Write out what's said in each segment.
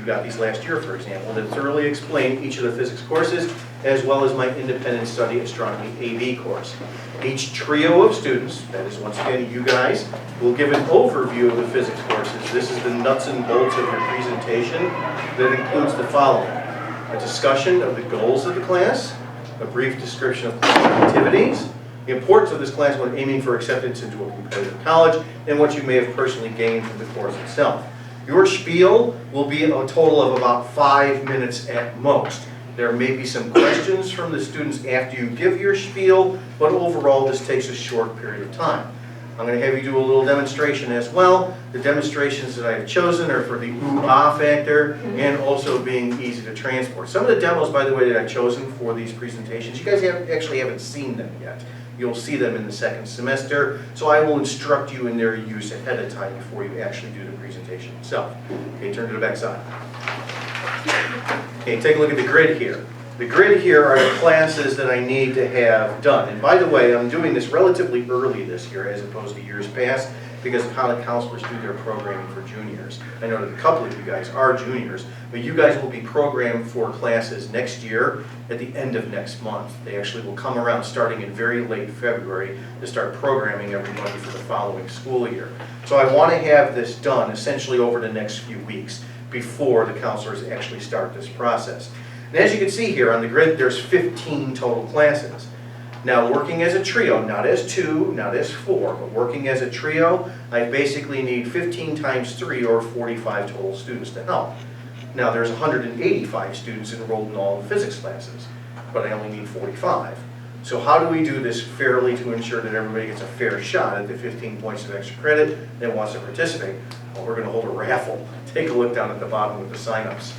you got these last year, for example, that thoroughly explain each of the physics courses, as well as my independent study astronomy AV course. Each trio of students, that is once again you guys, will give an overview of the physics courses. This is the nuts and bolts of your presentation that includes the following: a discussion of the goals of the class, a brief description of class activities, the importance of this class when aiming for acceptance into a competitive college, and what you may have personally gained from the course itself. Your spiel will be a total of about 5 minutes at most. There may be some questions from the students after you give your spiel, but overall this takes a short period of time. I'm going to have you do a little demonstration as well. The demonstrations that I have chosen are for the ooh-ah factor and also being easy to transport. Some of the demos, by the way, that I've chosen for these presentations, you guys actually haven't seen them yet. You'll see them in the second semester, so I will instruct you in their use ahead of time before you actually do the presentation itself. Okay, turn to the back side. Okay, take a look at the grid here. The grid here are the classes that I need to have done. And by the way, I'm doing this relatively early this year as opposed to years past because of how the counselors do their programming for juniors. I know that a couple of you guys are juniors, but you guys will be programmed for classes next year at the end of next month. They actually will come around starting in very late February to start programming everybody for the following school year. So I want to have this done essentially over the next few weeks before the counselors actually start this process. And as you can see here on the grid, there's 15 total classes. Now, working as a trio, not as 2, not as 4, but working as a trio, I basically need 15 times 3 or 45 total students to help. Now, there's 185 students enrolled in all the physics classes, but I only need 45. So how do we do this fairly to ensure that everybody gets a fair shot at the 15 points of extra credit that wants to participate? Well, we're going to hold a raffle. Take a look down at the bottom with the sign-ups.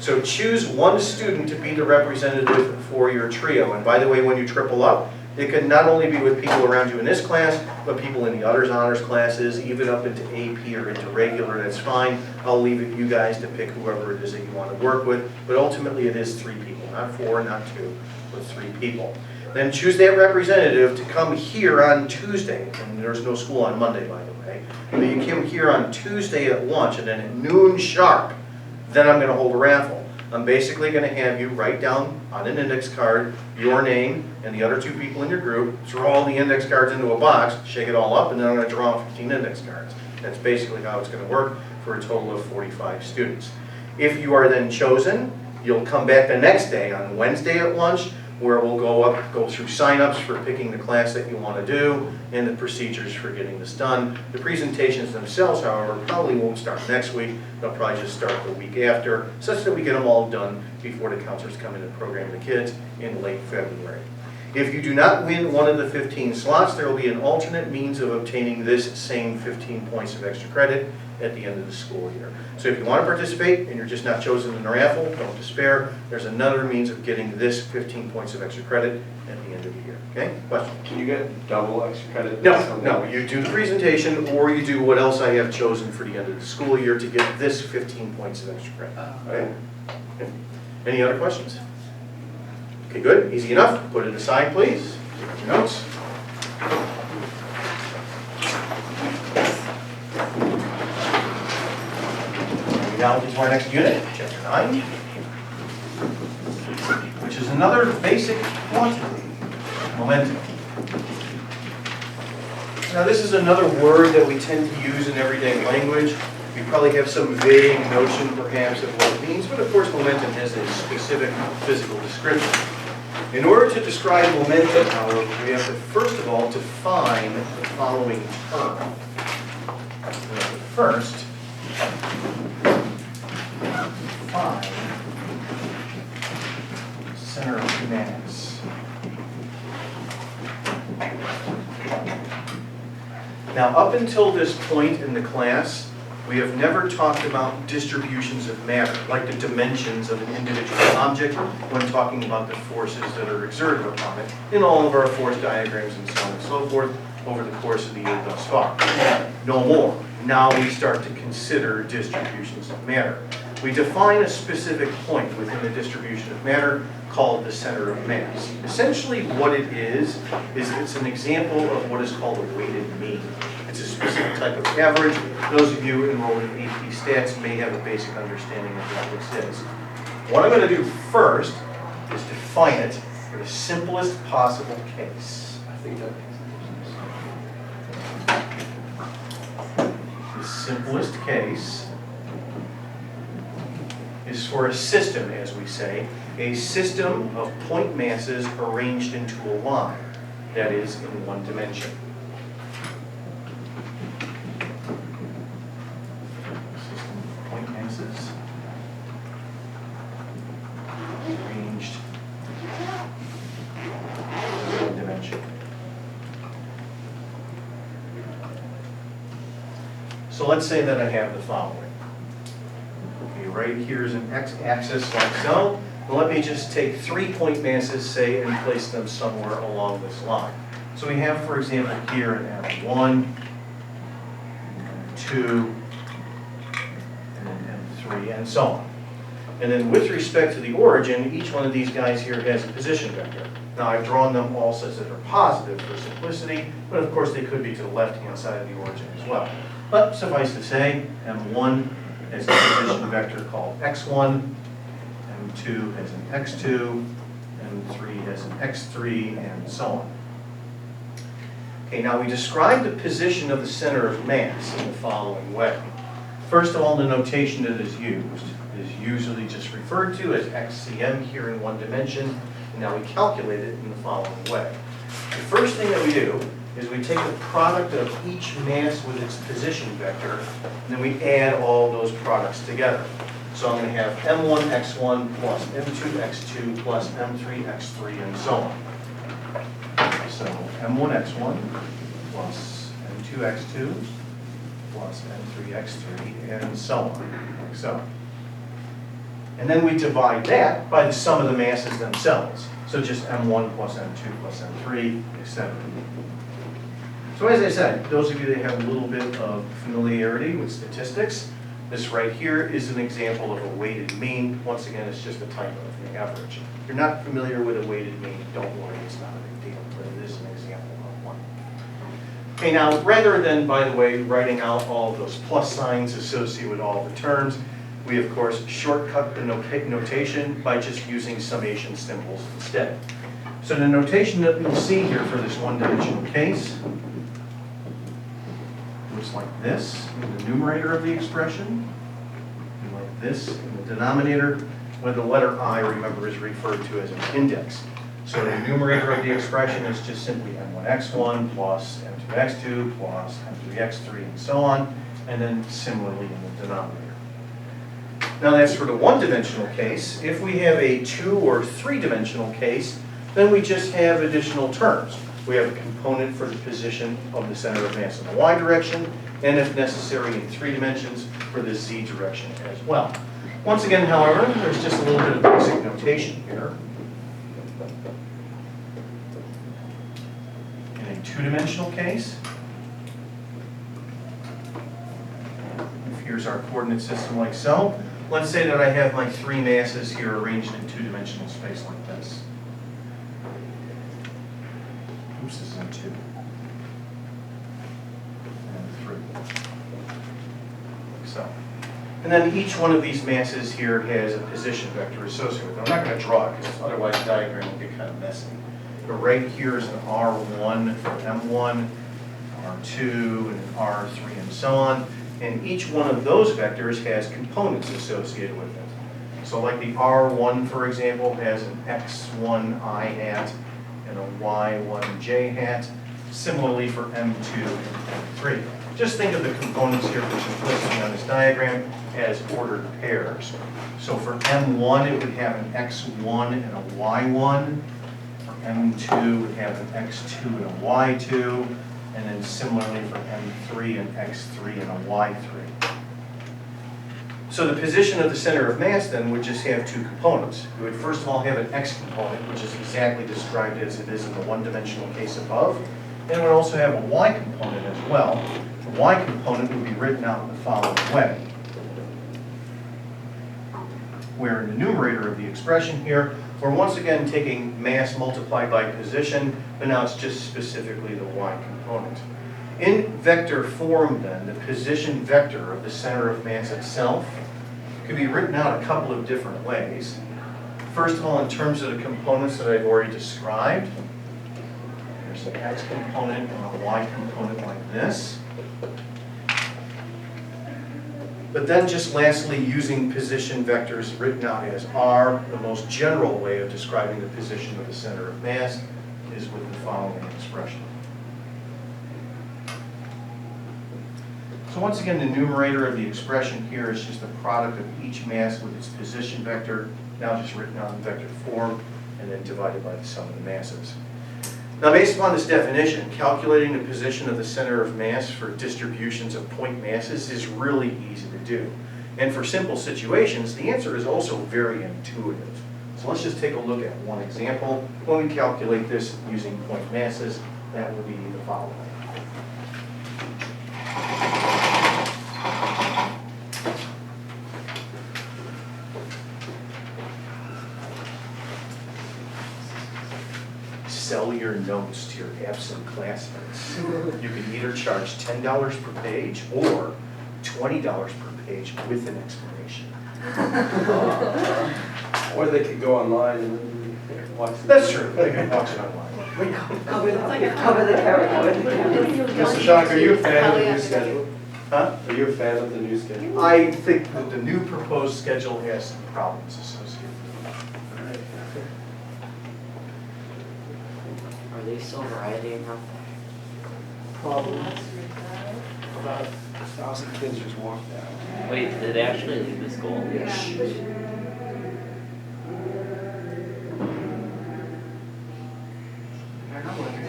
So choose one student to be the representative for your trio. And by the way, when you triple up, it can not only be with people around you in this class, but people in the others honors classes, even up into AP or into regular, that's fine. I'll leave it you guys to pick whoever it is that you want to work with. But ultimately it is 3 people, not 4, not 2, but 3 people. Then choose that representative to come here on Tuesday. And there's no school on Monday, by the way. But you come here on Tuesday at lunch, and then at noon sharp, then I'm going to hold a raffle. I'm basically going to have you write down on an index card your name and the other 2 people in your group, throw all the index cards into a box, shake it all up, and then I'm going to draw 15 index cards. That's basically how it's going to work for a total of 45 students. If you are then chosen, you'll come back the next day on Wednesday at lunch, where we'll go through sign-ups for picking the class that you want to do and the procedures for getting this done. The presentations themselves, however, probably won't start next week. They'll probably just start the week after, such that we get them all done before the counselors come in and program the kids in late February. If you do not win one of the 15 slots, there will be an alternate means of obtaining this same 15 points of extra credit at the end of the school year. So if you want to participate and you're just not chosen in the raffle, don't despair. There's another means of getting this 15 points of extra credit at the end of the year. Okay? Question? Can you get double extra credit? No. You do the presentation, or you do what else I have chosen for the end of the school year to get this 15 points of extra credit. Okay? Any other questions? Okay, good. Easy enough. Put it aside, please. Take your notes. Now into our next unit, chapter 9, which is another basic quantity, momentum. Now this is another word that we tend to use in everyday language. You probably have some vague notion perhaps of what it means, but of course momentum has a specific physical description. In order to describe momentum, however, we have to first of all define the following term. We have to first define center of mass. Now, up until this point in the class, we have never talked about distributions of matter, like the dimensions of an individual object, when talking about the forces that are exerted upon it, in all of our force diagrams and so on and so forth, over the course of the year thus far. No more. Now we start to consider distributions of matter. We define a specific point within the distribution of matter called the center of mass. Essentially what it is it's an example of what is called a weighted mean. It's a specific type of average. Those of you enrolled in AP Stats may have a basic understanding of what this is. What I'm going to do first is define it for the simplest possible case. I think that The simplest case is for a system, as we say, a system of point masses arranged into a line, that is, in one dimension. System of point masses arranged in one dimension. So let's say that I have the following. Okay, right here is an x-axis like so. Well, let me just take 3 point masses, say, and place them somewhere along this line. So we have, for example, here an M1, M2, and an M3, and so on. And then with respect to the origin, each one of these guys here has a position vector. Now, I've drawn them all such that they're positive for simplicity, but of course they could be to the left-hand side of the origin as well. But suffice to say, M1 has a position vector called x1, M2 has an x2, M3 has an x3, and so on. Okay, now we describe the position of the center of mass in the following way. First of all, the notation that is used is usually just referred to as xcm here in one dimension, and now we calculate it in the following way. The first thing that we do is we take the product of each mass with its position vector, and then we add all those products together. So I'm going to have m1 x1 plus m2 x2 plus m3 x3 and so on. So m1 x1 plus m2 x2 plus m3 x3 and so on, like so. And then we divide that by the sum of the masses themselves. So just m1 plus m2 plus m3, etc. So as I said, those of you that have a little bit of familiarity with statistics, this right here is an example of a weighted mean. Once again, it's just a type of average. If you're not familiar with a weighted mean, don't worry, it's not a big deal, but it is an example of one. Okay, now rather than, by the way, writing out all those plus signs associated with all the terms, we of course shortcut the notation by just using summation symbols instead. So the notation that we'll see here for this one-dimensional case looks like this in the numerator of the expression, and like this in the denominator, where the letter I, remember, is referred to as an index. So the numerator of the expression is just simply m1x1 plus m2x2 plus m3x3 and so on, and then similarly in the denominator. Now that's for the one-dimensional case. If we have a two- or three-dimensional case, then we just have additional terms. We have a component for the position of the center of mass in the y direction, and if necessary in 3 dimensions, for the z direction as well. Once again, however, there's just a little bit of basic notation here. In a 2-dimensional case, if here's our coordinate system like so, let's say that I have my 3 masses here arranged in 2-dimensional space like this. Oops, this is in 2. And 3. Like so. And then each one of these masses here has a position vector associated with it. I'm not going to draw it because otherwise the diagram will get kind of messy. But right here is an R1 for M1, R2, and an R3, and so on. And each one of those vectors has components associated with it. So like the R1, for example, has an X1 I hat and a Y1 J hat. Similarly for M2 and M3. Just think of the components here for simplicity on this diagram as ordered pairs. So for M1, it would have an X1 and a Y1. For M2, it would have an X2 and a Y2. And then similarly for M3, an X3 and a Y3. So the position of the center of mass then would just have 2 components. We would first of all have an X component, which is exactly described as it is in the one-dimensional case above. And it would also have a Y component as well. The Y component would be written out in the following way. Where in the numerator of the expression here, we're once again taking mass multiplied by position, but now it's just specifically the Y component. In vector form then, the position vector of the center of mass itself can be written out a couple of different ways. First of all, in terms of the components that I've already described, there's an x component and a y component like this. But then just lastly, using position vectors written out as r, the most general way of describing the position of the center of mass is with the following expression. So once again, the numerator of the expression here is just the product of each mass with its position vector, now just written out in vector form, and then divided by the sum of the masses. Now, based upon this definition, calculating the position of the center of mass for distributions of point masses is really easy to do. And for simple situations, the answer is also very intuitive. So let's just take a look at one example. When we calculate this using point masses, that will be the following. Sell your notes to your absent classmates. You can either charge $10 per page or $20 per page with an explanation. Or they could go online and watch. That's true. They can watch it online. Cover the carrot. Mr. Shock, are you a fan of the new schedule? Huh? Are you a fan of the new schedule? I think that the new proposed schedule has some problems associated with it. Are they still rioting out Probably. About 1,000 kids just walked out. there? Wait, did they actually leave the school?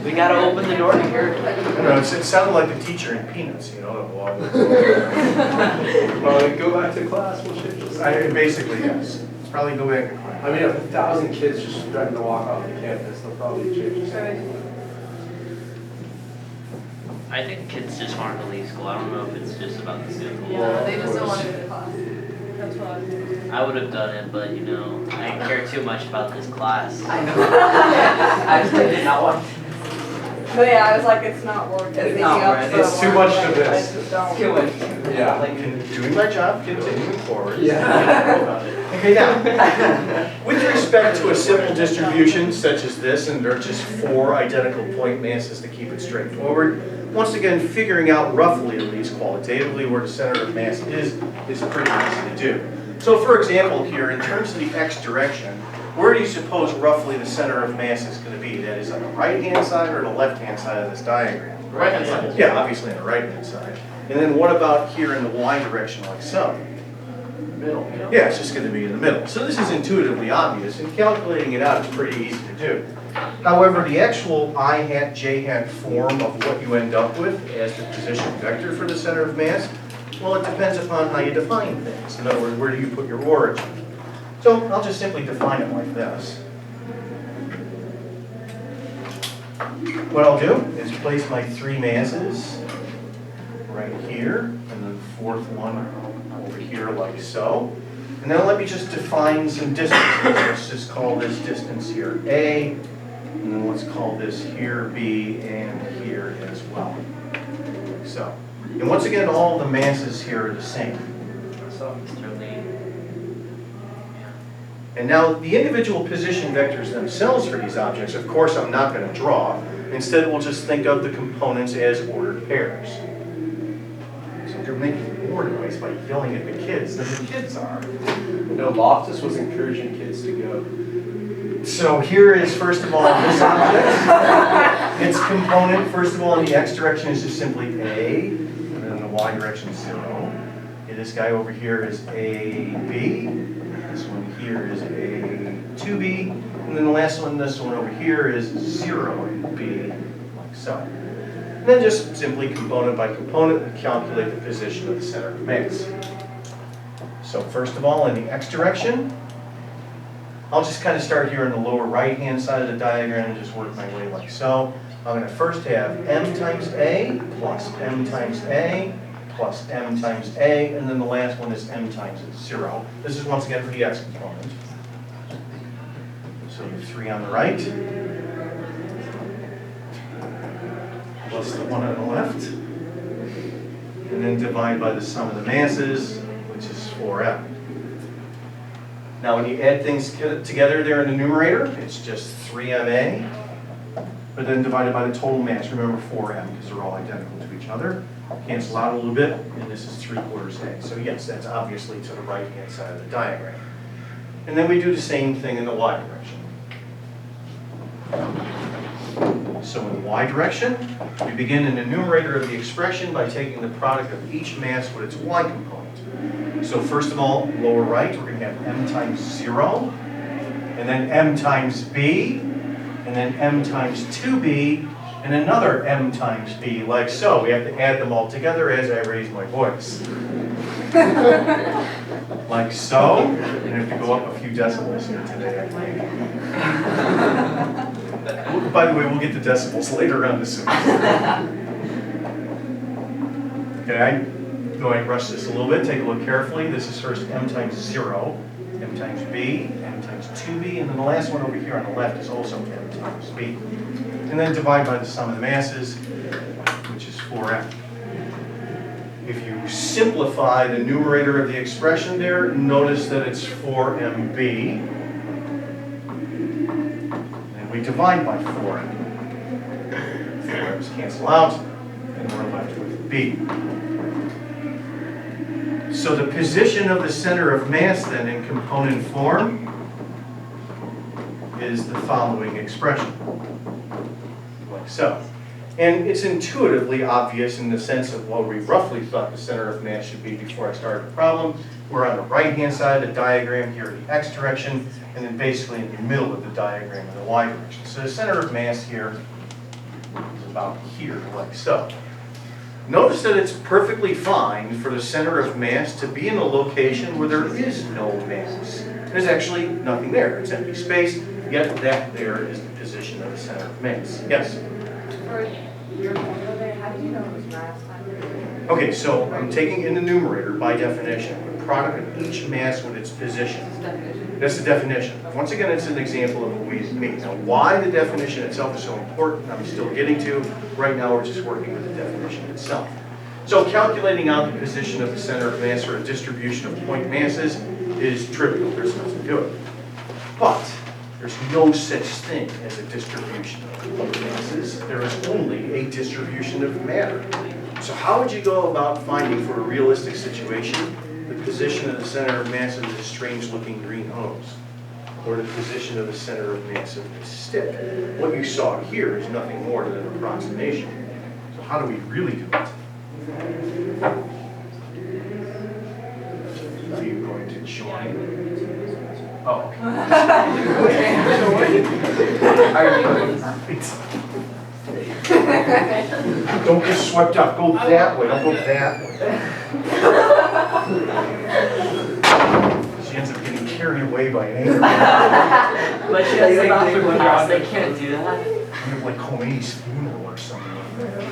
We gotta open the door to hear it. I don't know, it sounded like the teacher in Peanuts, you know. Well, then go back to class, we'll change this. Basically, yes. Let's probably go back to class. I mean, if 1,000 kids just threaten to walk off the campus, they'll probably change this. I think kids just want to leave school. I don't know if it's just about the schedule. Yeah, they just don't want to go to class. That's what. I would have done it, but you know, I care too much about this class. I know. I did not want. But yeah, I was like, it's not worth It's it. not worth it. It's too much to this. I just don't. Too much. Yeah. Like, doing my job, continuing forward. Yeah. Okay, now, with respect to a simple distribution such as this, and there are just 4 identical point masses to keep it straightforward, once again, figuring out roughly, at least qualitatively, where the center of mass is pretty easy to do. So for example here, in terms of the x direction, where do you suppose roughly the center of mass is going to be? That is on the right-hand side or the left-hand side of this diagram? Right-hand side. Yeah, obviously on the right-hand side. And then what about here in the y direction, like so? Middle. Yeah, it's just going to be in the middle. So this is intuitively obvious, and calculating it out is pretty easy to do. However, the actual I hat, j hat form of what you end up with as the position vector for the center of mass, well, it depends upon how you define things. In other words, where do you put your origin? So I'll just simply define it like this. What I'll do is place my 3 masses right here, and the 4th one over here like so. And now let me just define some distances. Let's just call this distance here A, and then let's call this here B, and here as well. So, and once again, all the masses here are the same. So, Mr. Lee. And now the individual position vectors themselves for these objects, of course, I'm not going to draw. Instead, we'll just think of the components as ordered pairs. So they're making more noise by yelling at the kids than the kids are. you know, Loftus was encouraging kids to go. So here is, first of all, this object. Its component, first of all, in the x direction is just simply A, and then the y direction is 0. Okay, this guy over here is AB. This one here is A2B. And then the last one, this one over here is 0B, like so. And then just simply component by component, we calculate the position of the center of mass. So first of all, in the x direction, I'll just kind of start here in the lower right-hand side of the diagram and just work my way like so. I'm going to first have m times a plus m times a plus m times a, and then the last one is m times 0. This is once again for the x component. So you have 3 on the right, plus the 1 on the left. and then divide by the sum of the masses, which is 4m. Now when you add things together there in the numerator, it's just 3ma, but then divided by the total mass. Remember 4m, because they're all identical to each other. Cancel out a little bit, and this is 3/4 a. So yes, that's obviously to the right-hand side of the diagram. And then we do the same thing in the y direction. So in the y direction, we begin in the numerator of the expression by taking the product of each mass with its y component. So first of all, lower right, we're going to have m times 0, and then m times b, and then m times 2b, and another m times b, like so. We have to add them all together as I raise my voice. Like so. And I have to go up a few decibels here today, I think. By the way, we'll get the decibels later on this semester. Okay, I'm going to rush this a little bit. Take a look carefully. This is first m times 0, m times b, m times 2b, and then the last one over here on the left is also m times b. And then divide by the sum of the masses, which is 4m. If you simplify the numerator of the expression there, notice that it's 4mb. And we divide by 4m. 4m's cancel out, and we're left with b. So the position of the center of mass then in component form is the following expression. Like so. And it's intuitively obvious in the sense of what we roughly thought the center of mass should be before I started the problem. We're on the right-hand side of the diagram here in the x direction, and then basically in the middle of the diagram in the y direction. So the center of mass here is about here, like so. Notice that it's perfectly fine for the center of mass to be in a location where there is no mass. There's actually nothing there. It's empty space, yet that there is the position of the center of mass. Yes? For your formula there, how do you know it was mass times? Okay, so I'm taking in the numerator by definition, the product of each mass with its position. That's the definition. Once again, it's an example of what we mean. Now, why the definition itself is so important, I'm still getting to. Right now, we're just working with the definition itself. So calculating out the position of the center of mass or a distribution of point masses is trivial. There's nothing to it. But there's no such thing as a distribution of point masses. There is only a distribution of matter. So how would you go about finding, for a realistic situation, the position of the center of mass of this strange-looking green hose? Or the position of the center of mass of this stick? What you saw here is nothing more than an approximation. So how do we really do it? Are you going to join? Oh, okay. Don't get swept up. Go that way. Don't go that way. She ends up getting carried away by an anger. But she has like liquid house, they can't do that. You have like Khomeini's funeral or something like that.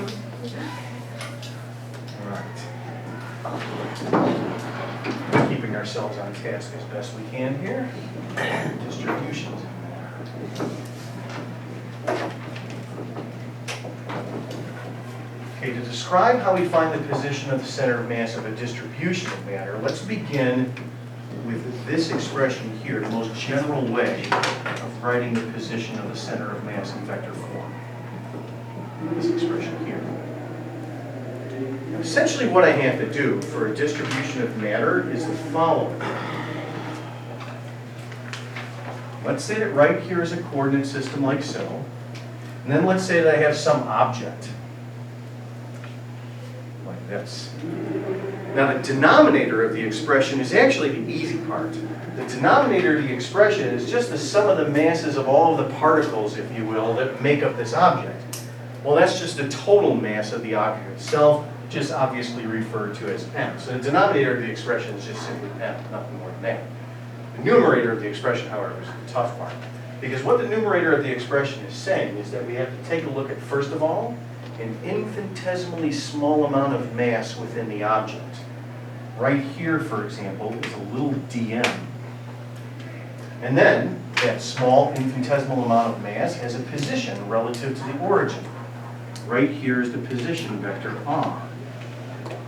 All right. Keeping ourselves on task as best we can here. Distributions in there. Okay, to describe how we find the position of the center of mass of a distribution of matter, let's begin with this expression here, the most general way of writing the position of the center of mass in vector form. This expression here. Now, essentially what I have to do for a distribution of matter is the following. Let's say that right here is a coordinate system like so, and then let's say that I have some object. Like this. Now the denominator of the expression is actually the easy part. The denominator of the expression is just the sum of the masses of all of the particles, if you will, that make up this object. Well, that's just the total mass of the object itself, just obviously referred to as m. So the denominator of the expression is just simply m, nothing more than that. The numerator of the expression, however, is the tough part. Because what the numerator of the expression is saying is that we have to take a look at, first of all, an infinitesimally small amount of mass within the object. Right here, for example, is a little dm. And then, that small infinitesimal amount of mass has a position relative to the origin. Right here is the position vector r.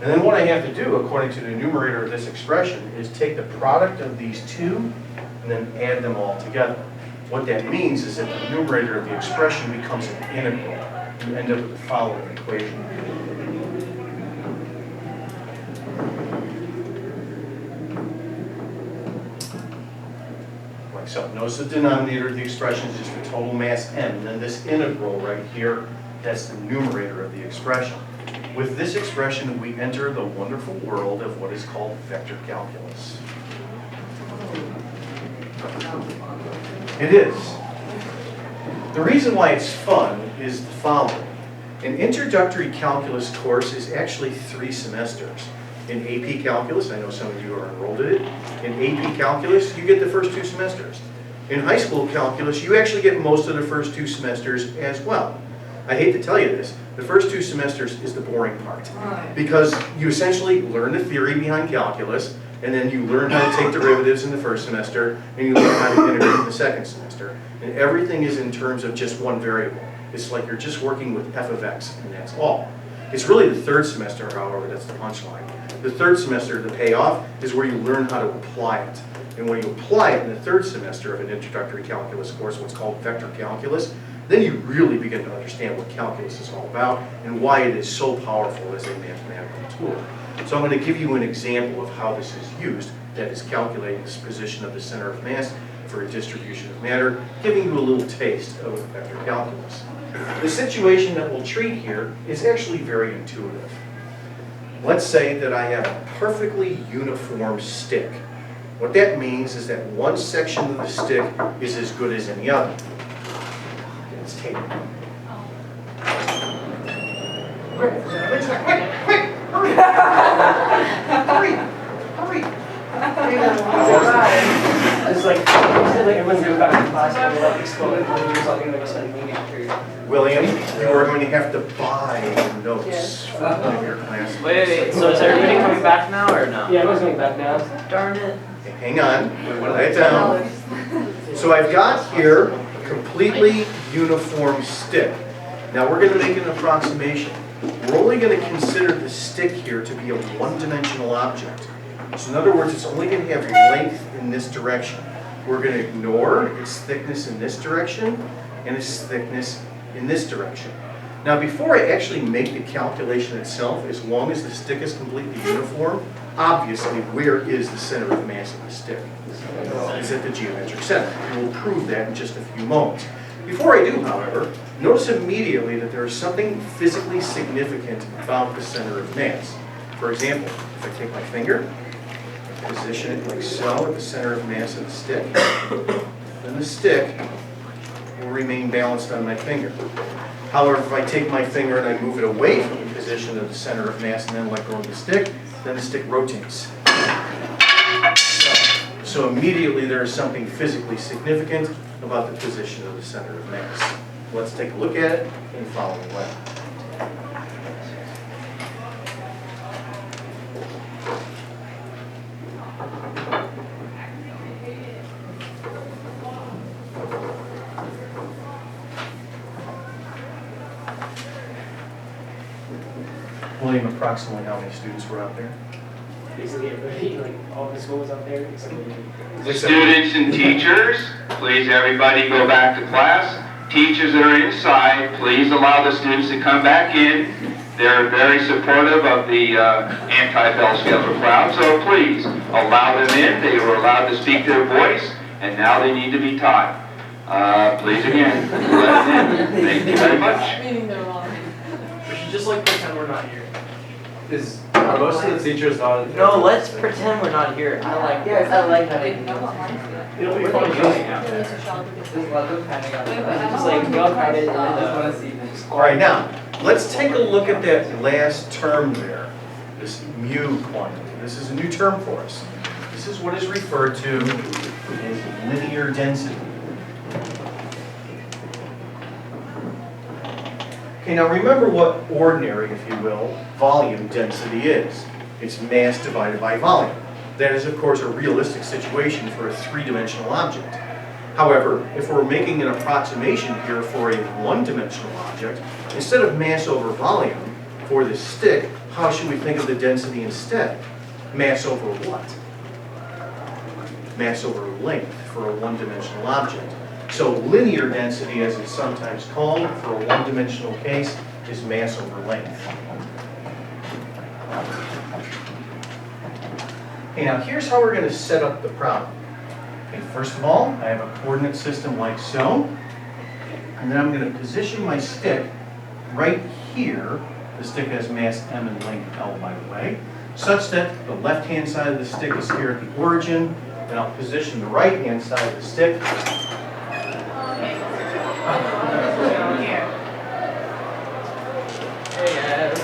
And then what I have to do, according to the numerator of this expression, is take the product of these two and then add them all together. What that means is that the numerator of the expression becomes an integral. You end up with the following equation. Like so. Notice the denominator of the expression is just the total mass m. And then this integral right here, that's the numerator of the expression. With this expression, we enter the wonderful world of what is called vector calculus. It is. The reason why it's fun is the following. An introductory calculus course is actually 3 semesters. In AP Calculus, I know some of you are enrolled in it. In AP Calculus, you get the first 2 semesters. In high school calculus, you actually get most of the first 2 semesters as well. I hate to tell you this, the first 2 semesters is the boring part. Because you essentially learn the theory behind calculus, and then you learn how to take derivatives in the first semester, and you learn how to integrate in the second semester. And everything is in terms of just one variable. It's like you're just working with f of x, and that's all. It's really the 3rd semester, however, that's the punchline. The 3rd semester, the payoff, is where you learn how to apply it. And when you apply it in the 3rd semester of an introductory calculus course, what's called vector calculus, then you really begin to understand what calculus is all about and why it is so powerful as a mathematical tool. So I'm going to give you an example of how this is used, that is calculating the position of the center of mass for a distribution of matter, giving you a little taste of vector calculus. The situation that we'll treat here is actually very intuitive. Let's say that I have a perfectly uniform stick. What that means is that one section of the stick is as good as any other. Let's take it. Quick, hurry! Hurry! It's like everyone's going back to class and they're like exploding and you're talking about spending meeting period. William, you are going to have to buy notes for one of your classes. Wait, so is everybody coming back now or no? Yeah, everyone's going back now. Darn it. Hang on, write it down. So I've got here a completely uniform stick. Now we're going to make an approximation. We're only going to consider the stick here to be a one-dimensional object. So in other words, it's only going to have length in this direction. We're going to ignore its thickness in this direction and its thickness in this direction. Now before I actually make the calculation itself, as long as the stick is completely uniform, obviously where is the center of mass of the stick? It's at the geometric center. And we'll prove that in just a few moments. Before I do, however, notice immediately that there is something physically significant about the center of mass. For example, if I take my finger, position it like so at the center of mass of the stick, then the stick will remain balanced on my finger. However, if I take my finger and I move it away from the position of the center of mass and then let go of the stick rotates. So immediately there is something physically significant about the position of the center of mass. Let's take a look at it in the following way. William, approximately how many students were out there? Basically everybody, like all the schools out there, except for Students and teachers, please everybody go back to class. Teachers that are inside, please allow the students to come back in. They're very supportive of the anti-bell schedule crowd, so please allow them in. They were allowed to speak their voice, and now they need to be taught. Please again, let them in. Thank you very much. we should just like pretend we're not here. Are most of the teachers not? No, let's pretend we're not here. I like Yes, I like that. It'll be fun. Just like we all kind of just want to see this. All right, now, let's take a look at that last term there, this mu quantity. This is a new term for us. This is what is referred to as linear density. Okay, now remember what ordinary, if you will, volume density is. It's mass divided by volume. That is, of course, a realistic situation for a three-dimensional object. However, if we're making an approximation here for a one-dimensional object, instead of mass over volume, for the stick, how should we think of the density instead? Mass over what? Mass over length for a one-dimensional object. So linear density, as it's sometimes called for a one-dimensional case, is mass over length. Okay, now here's how we're going to set up the problem. Okay, first of all, I have a coordinate system like so, and then I'm going to position my stick right here. The stick has mass m and length L, by the way, such that the left-hand side of the stick is here at the origin, and I'll position the right-hand side of the stick. Hey guys.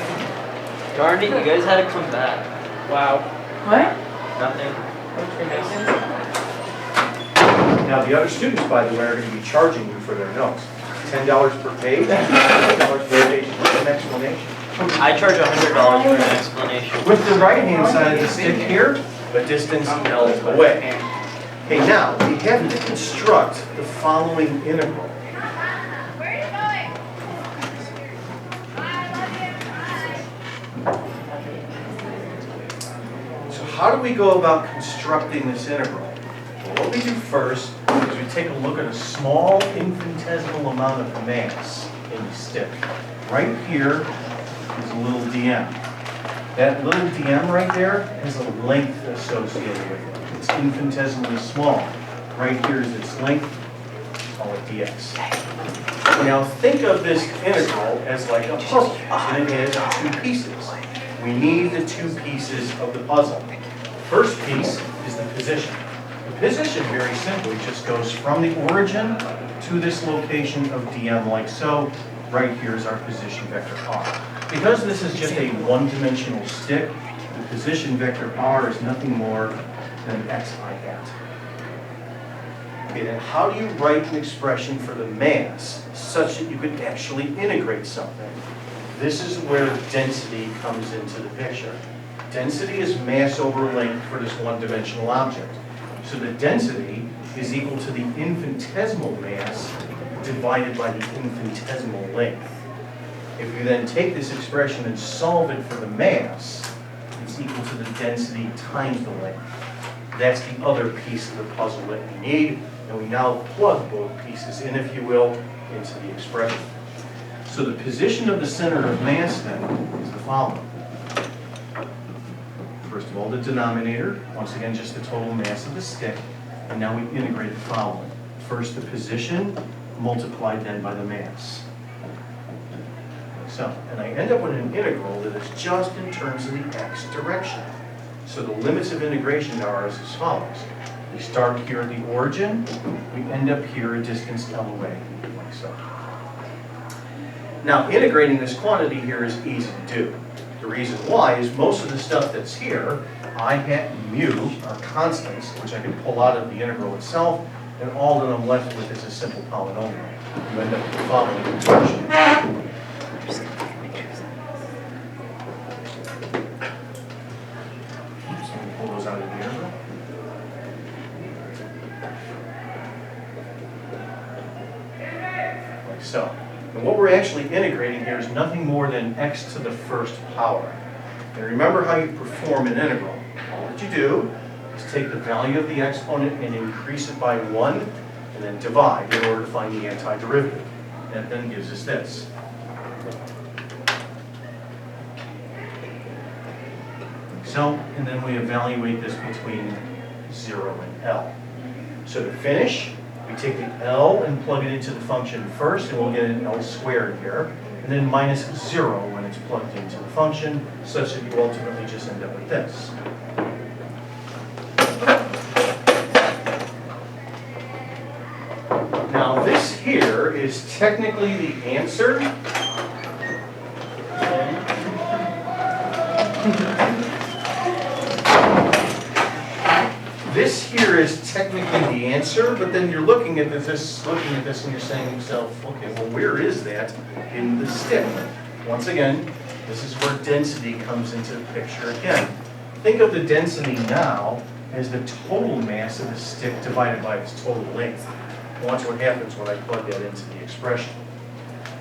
Darn it, you guys had to come back. Wow. What? Nothing. Now, the other students, by the way, are going to be charging you for their notes. $10 per page, $10 per page with an explanation. I charge $100 for an explanation. With the right-hand side of the stick here, the distance L away. Okay, now, we have to construct the following integral. So how do we go about constructing this integral? Well, what we do first is we take a look at a small infinitesimal amount of mass in the stick. Right here is a little dm. That little dm right there has a length associated with it. It's infinitesimally small. Right here is its length, call it dx. Now think of this integral as like a puzzle, and it has two pieces. We need the two pieces of the puzzle. The first piece is the position. The position, very simply, just goes from the origin to this location of dm like so. Right here is our position vector r. Because this is just a one-dimensional stick, the position vector r is nothing more than xi hat. Okay, then how do you write an expression for the mass such that you could actually integrate something? This is where density comes into the picture. Density is mass over length for this one-dimensional object. So the density is equal to the infinitesimal mass divided by the infinitesimal length. If you then take this expression and solve it for the mass, it's equal to the density times the length. That's the other piece of the puzzle that we need, and we now plug both pieces in, if you will, into the expression. So the position of the center of mass then is the following. First of all, the denominator, once again just the total mass of the stick, and now we integrate the following. First the position, multiplied then by the mass. So, and I end up with an integral that is just in terms of the x direction. So the limits of integration are as follows. We start here at the origin, we end up here a distance L away, like so. Now, integrating this quantity here is easy to do. The reason why is most of the stuff that's here, I hat and mu, are constants, which I can pull out of the integral itself, and all that I'm left with is a simple polynomial. You end up with the following expression. So we pull those out of the integral. Like so. And what we're actually integrating here is nothing more than x to the first power. And remember how you perform an integral. All that you do is take the value of the exponent and increase it by 1, and then divide in order to find the antiderivative. That then gives us this. So, and then we evaluate this between 0 and L. So to finish, we take the L and plug it into the function first, and we'll get an L squared here, and then minus 0 when it's plugged into the function, such that you ultimately just end up with this. Now this here is technically the answer. This here is technically the answer, but then you're looking at this and you're saying to yourself, okay, well, where is that in the stick? Once again, this is where density comes into the picture again. Think of the density now as the total mass of the stick divided by its total length. Watch what happens when I plug that into the expression.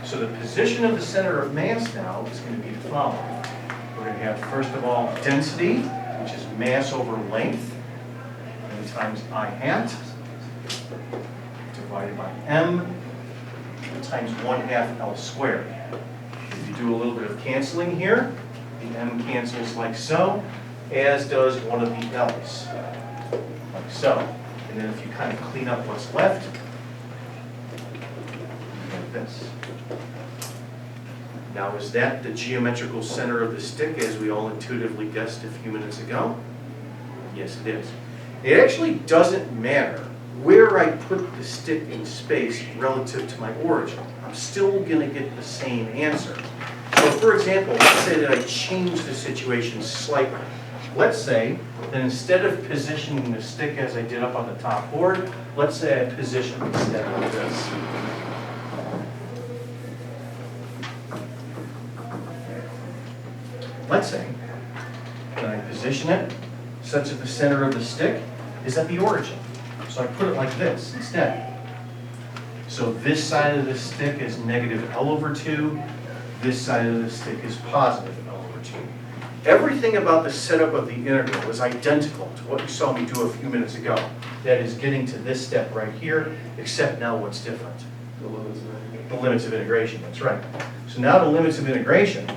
So the position of the center of mass now is going to be the following. We're going to have, first of all, density, which is mass over length, and times I hat, divided by m, times 1/2 L squared. If you do a little bit of canceling here, the m cancels like so, as does one of the L's, like so. And then if you kind of clean up what's left, like this. Now, is that the geometrical center of the stick, as we all intuitively guessed a few minutes ago? Yes, it is. It actually doesn't matter where I put the stick in space relative to my origin. I'm still going to get the same answer. So, for example, let's say that I change the situation slightly. Let's say that instead of positioning the stick as I did up on the top board, let's say I position it instead like this. Let's say that I position it such that the center of the stick is at the origin. So I put it like this instead. So this side of the stick is negative L over 2. This side of the stick is positive L over 2. Everything about the setup of the integral is identical to what you saw me do a few minutes ago. That is getting to this step right here, except now what's different? The limits of integration, that's right. So now the limits of integration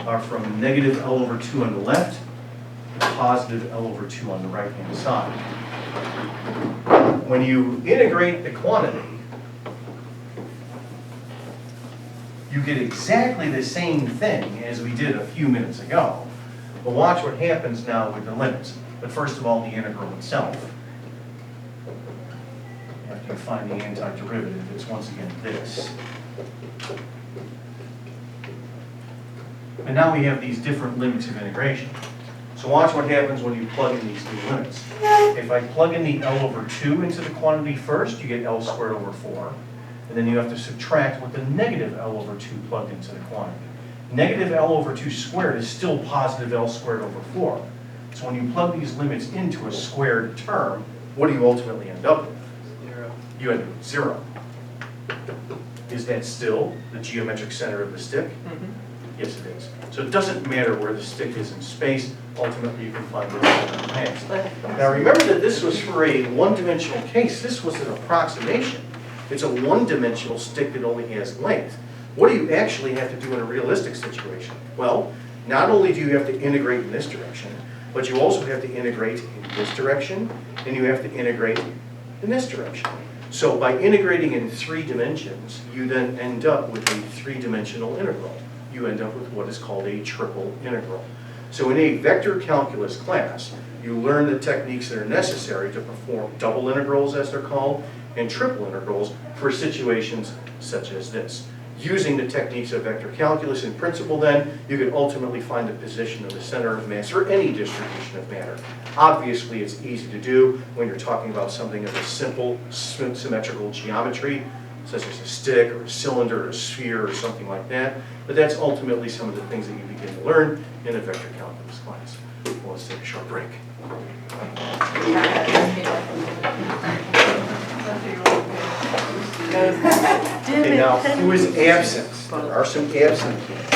are from negative L over 2 on the left to positive L over 2 on the right-hand side. When you integrate the quantity, you get exactly the same thing as we did a few minutes ago. But watch what happens now with the limits. But first of all, the integral itself. After you find the antiderivative, it's once again this. And now we have these different limits of integration. So watch what happens when you plug in these new limits. If I plug in the L over 2 into the quantity first, you get L squared over 4. And then you have to subtract with the negative L over 2 plugged into the quantity. Negative L over 2 squared is still positive L squared over 4. So when you plug these limits into a squared term, what do you ultimately end up with? 0. You end up with 0. Is that still the geometric center of the stick? Yes, it is. So it doesn't matter where the stick is in space. Ultimately, you can find the center of mass. Now remember that this was for a one-dimensional case. This was an approximation. It's a one-dimensional stick that only has length. What do you actually have to do in a realistic situation? Well, not only do you have to integrate in this direction, but you also have to integrate in this direction, and you have to integrate in this direction. So by integrating in 3 dimensions, you then end up with a 3-dimensional integral. You end up with what is called a triple integral. So in a vector calculus class, you learn the techniques that are necessary to perform double integrals, as they're called, and triple integrals for situations such as this. Using the techniques of vector calculus in principle, then, you can ultimately find the position of the center of mass for any distribution of matter. Obviously, it's easy to do when you're talking about something of a simple symmetrical geometry, such as a stick or a cylinder or a sphere or something like that. But that's ultimately some of the things that you begin to learn in a vector calculus class. Well, let's take a short break. Okay, now, who is absent? There are some absent kids.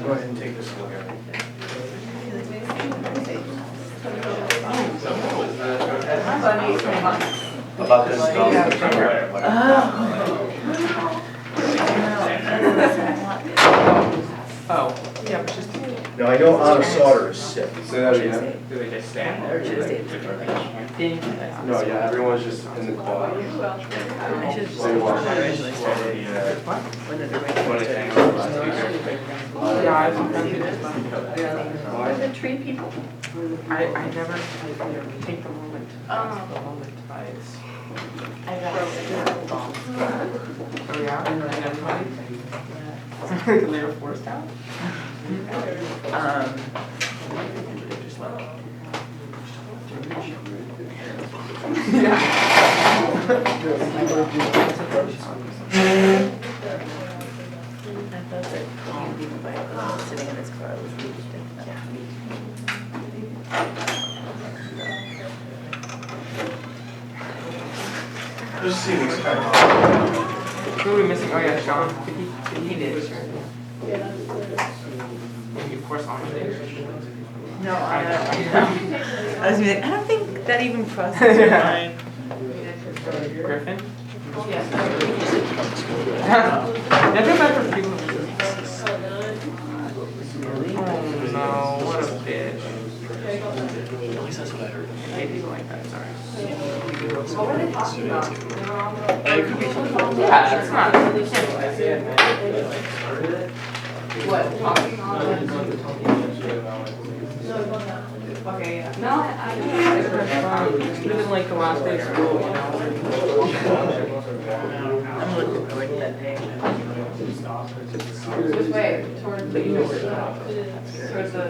Go ahead and take this look at it. About this Oh, yeah, but just. Now, I know Anna Sauter is sick. Say that again? Do they just stand there? No, yeah, everyone's just in the quad. The tree people. I never take the moment. The moment by its. I got it. Oh, yeah? And everybody? They were forced out? Just like. I thought that calm people by sitting in his car was really Just see these kind of. Who are we missing? Oh yeah, Sean. He did. And of course, on No, I was gonna be like, I don't think that even crosses your mind. Griffin? That's a matter of people. Oh no, what a bitch. At least that's what I heard. I hate people like that, sorry. What were they talking about? It could be something. Yeah, it's not. What, talking on? Okay, yeah. No, Even like the last day of school, you know. I'm looking forward to that day. which way? Towards the, towards the.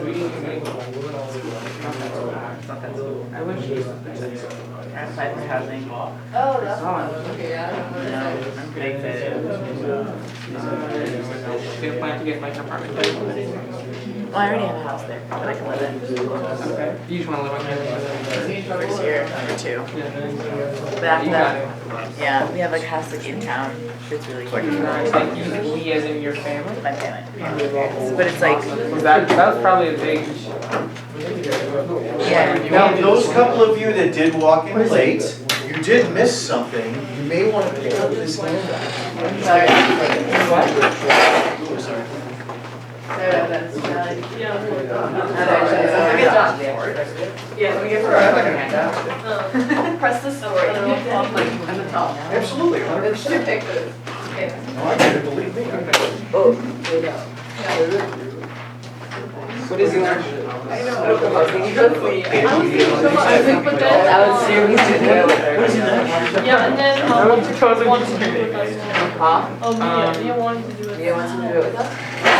I wish you. I applied for housing. Oh, that's one. Okay, yeah. No, I'm pretty excited. Do you plan to get like an apartment? Well, I already have a house there, but I can live in. Okay. You just want to live on campus? First year, number 2. Yeah. But after You got that, yeah, we have like a house like in town. It's really cute. Nice. Like you, we as in your family? My family. But it's like, That was probably a big. yeah. Now, those couple of you that did walk in late, you did miss something. You may want to pick up this handout. Sorry. What? Sorry about that. Yeah. Yeah, let me get press the story. I'm the top. Absolutely, It's 100%. two pictures. Okay. No, I get it, believe me. Oh, What is it? I think with this. I was serious. What is it? Yeah, and then, I want to totally want to do do it. with us. Huh? Oh, Mia wanted to do it. Mia wants to do it with us?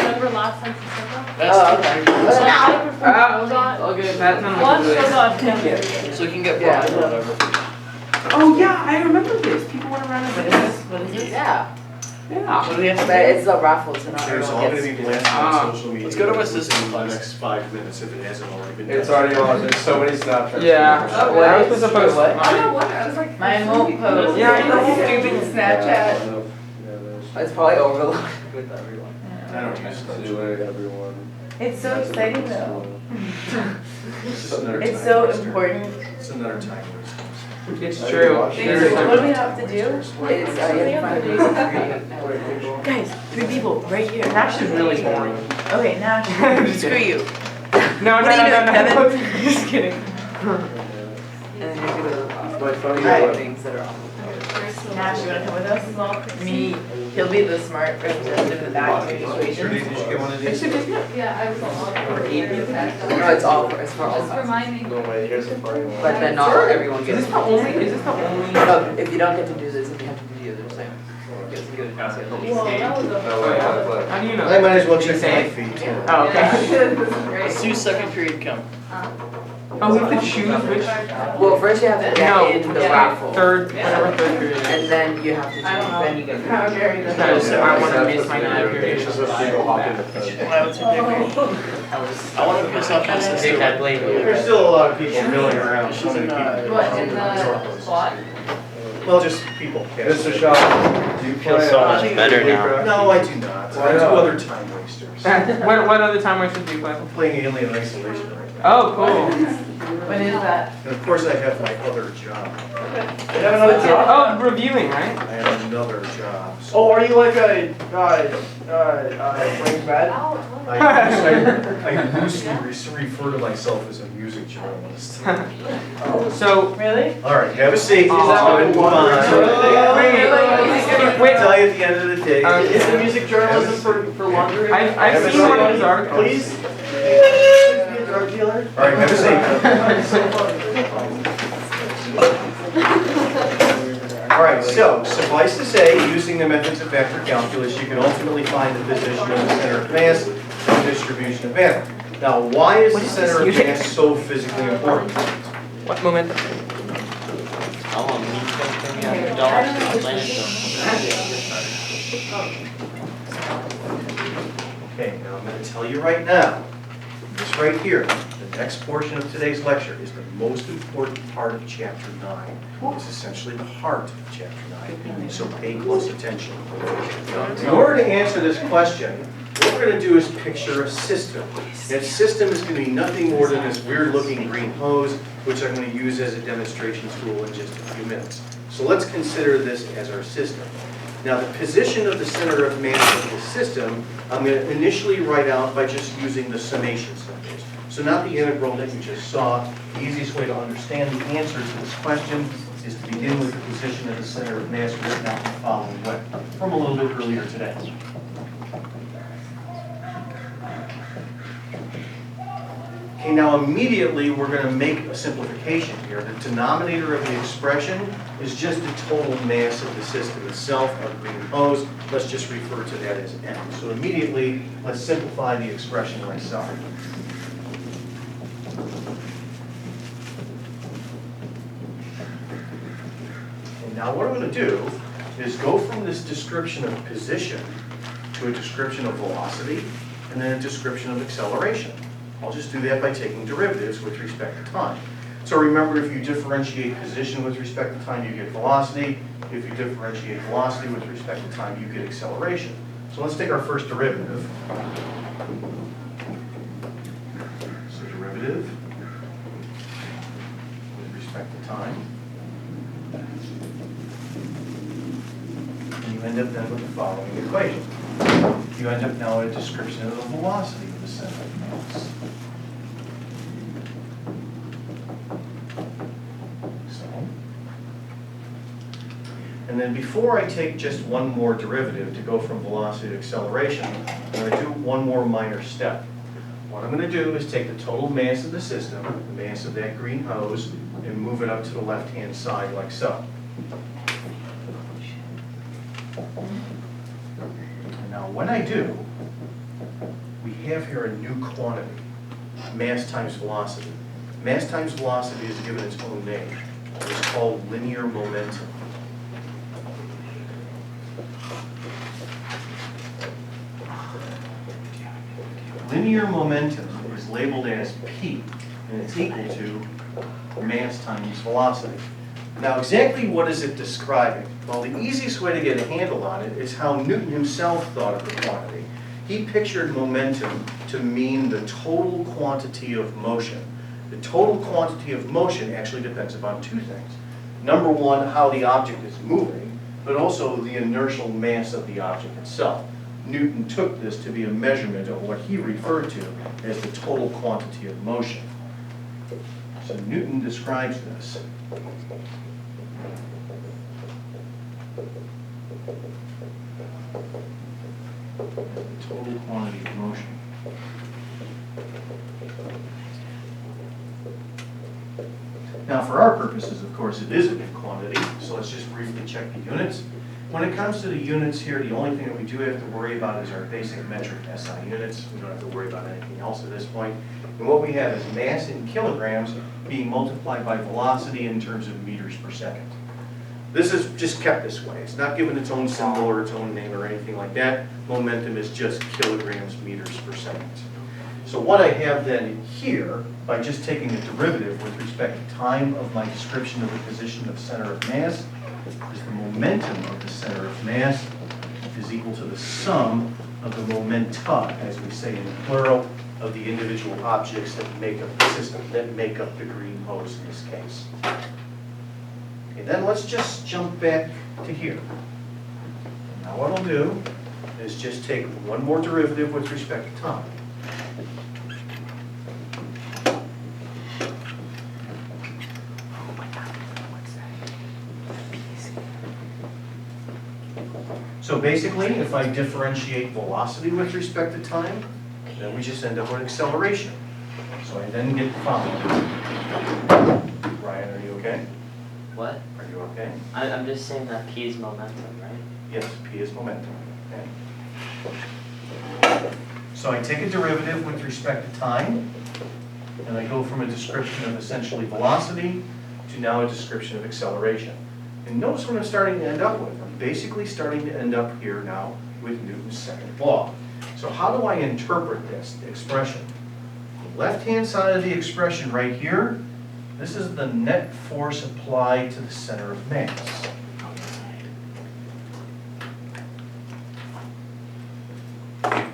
Remember last time she said that? Oh, okay. So I prefer Shoggot. Okay, that's not One good. Shoggot, So you can get Yeah. brought or whatever. Oh yeah, I remember this. People went around What and is this? What is this? Yeah. yeah. What do we have to But it's a raffle, so not There's all everyone gonna gets. be blasted Ah. on social media. Let's go to my sister's in the class. next 5 minutes if it hasn't already been done. It's already on, there's so many Snapchats. Yeah. Oh, I what? was supposed What? I don't wonder, I was like. Mine won't post. Yeah, I know. Stupid Snapchat. Yeah, It's probably overloaded with everyone. I don't use there's Snapchat. Julie, everyone. It's so exciting though. It's just another It's time so waster. important. It's another time waster. It's true. What do we have to do? It's, you have to find Guys, 3 people, right here. Nash is really boring. Okay, now, Just screw kidding. you. No, What no, are you no, doing, no, Kevin? no. Just kidding. And then you're gonna My phone write things that are awful. Nash, you wanna come with us? Me, he'll be the smart representative in the back of the Trudy, situation. did you get one of these? Yeah, I was on. No, it's all, it's for all Just of us. remind me. No way, here's a funny one. But then not everyone Is gets. this the only? Is this the only? No, if you don't get to do this, if you have to do the other side. Well, that was No a. way, that's like. How do you know? I might as well check my Same. feed too. Oh, okay. Great. Let's do second period count. Oh, we have to choose which. Well, first you have to No, get in the raffle. Third, whatever third period is. And then you have to choose, I don't know. then you get. How Gary does No, that. so I want to miss my 9 period. It's just people hopping the fence. Why would you pick me? I want to piss off my sister. I blame you. There's still a lot of people milling around. So many people. What, in the slot? Well, just people. Mr. Shaw, do you Feel play? so much better now. No, I do not. Why I do not? other time wasters. What other time wasters do you play? I'm playing Alien Isolation right now. Oh, cool. When is that? And of course, I have my other job. You have another job? Oh, reviewing, right? I have another job. so Oh, are you like a, Breaking Bad? I loosely refer to myself as a music journalist. So, Really? All right, have a seat. Oh. Let's go and move on. Wait. I'll tell you at the end of the day. Is it music journalism for laundry? I've seen one of those articles. Please? Be a drug dealer? All right, have a seat. All right, so suffice to say, using the methods of vector calculus, you can ultimately find the position of the center of mass and distribution of matter. Now, why is the center of mass so physically important? What moment? Okay, now I'm going to tell you right now, this right here, the next portion of today's lecture is the most important part of Chapter 9. It's essentially the heart of Chapter 9, so pay close attention. In order to answer this question, what we're going to do is picture a system. That system is going to be nothing more than this weird-looking green hose, which I'm going to use as a demonstration tool in just a few minutes. So let's consider this as our system. Now, the position of the center of mass of the system, I'm going to initially write out by just using the summation symbols. So not the integral that you just saw. The easiest way to understand the answer to this question is to begin with the position of the center of mass written out the following way from a little bit earlier today. Okay, now immediately we're going to make a simplification here. The denominator of the expression is just the total mass of the system itself, our green hose. Let's just refer to that as M. So immediately, let's simplify the expression myself. And now what I'm going to do is go from this description of position to a description of velocity and then a description of acceleration. I'll just do that by taking derivatives with respect to time. So remember, if you differentiate position with respect to time, you get velocity. If you differentiate velocity with respect to time, you get acceleration. So let's take our first derivative. So derivative with respect to time. And you end up then with the following equation. You end up now with a description of the velocity of the center of mass. And then before I take just one more derivative to go from velocity to acceleration, I'm going to do one more minor step. What I'm going to do is take the total mass of the system, the mass of that green hose, and move it up to the left-hand side like so. And now when I do, we have here a new quantity, mass times velocity. Mass times velocity is given its own name. It's called linear momentum. Linear momentum is labeled as P, and it's equal to mass times velocity. Now, exactly what is it describing? Well, the easiest way to get a handle on it is how Newton himself thought of the quantity. He pictured momentum to mean the total quantity of motion. The total quantity of motion actually depends upon two things. Number one, how the object is moving, but also the inertial mass of the object itself. Newton took this to be a measurement of what he referred to as the total quantity of motion. So Newton describes this. The total quantity of motion. Now, for our purposes, of course, it is a big quantity, so let's just briefly check the units. When it comes to the units here, the only thing that we do have to worry about is our basic metric SI units. We don't have to worry about anything else at this point. And what we have is mass in kilograms being multiplied by velocity in terms of meters per second. This is just kept this way. It's not given its own symbol or its own name or anything like that. Momentum is just kilograms meters per second. So what I have then here, by just taking a derivative with respect to time of my description of the position of center of mass, is the momentum of the center of mass is equal to the sum of the momenta, as we say in the plural, of the individual objects that make up the system, that make up the green hose in this case. Okay, then let's just jump back to here. Now what I'll do is just take one more derivative with respect to time. So basically, if I differentiate velocity with respect to time, then we just end up with acceleration. So I then get the following. Ryan, are you okay? What? Are you okay? I'm just saying that P is momentum, right? Yes, P is momentum. Okay. So I take a derivative with respect to time, and I go from a description of essentially velocity to now a description of acceleration. And notice what I'm starting to end up with. I'm basically starting to end up here now with Newton's second law. So how do I interpret this expression? left-hand side of the expression right here, this is the net force applied to the center of mass. And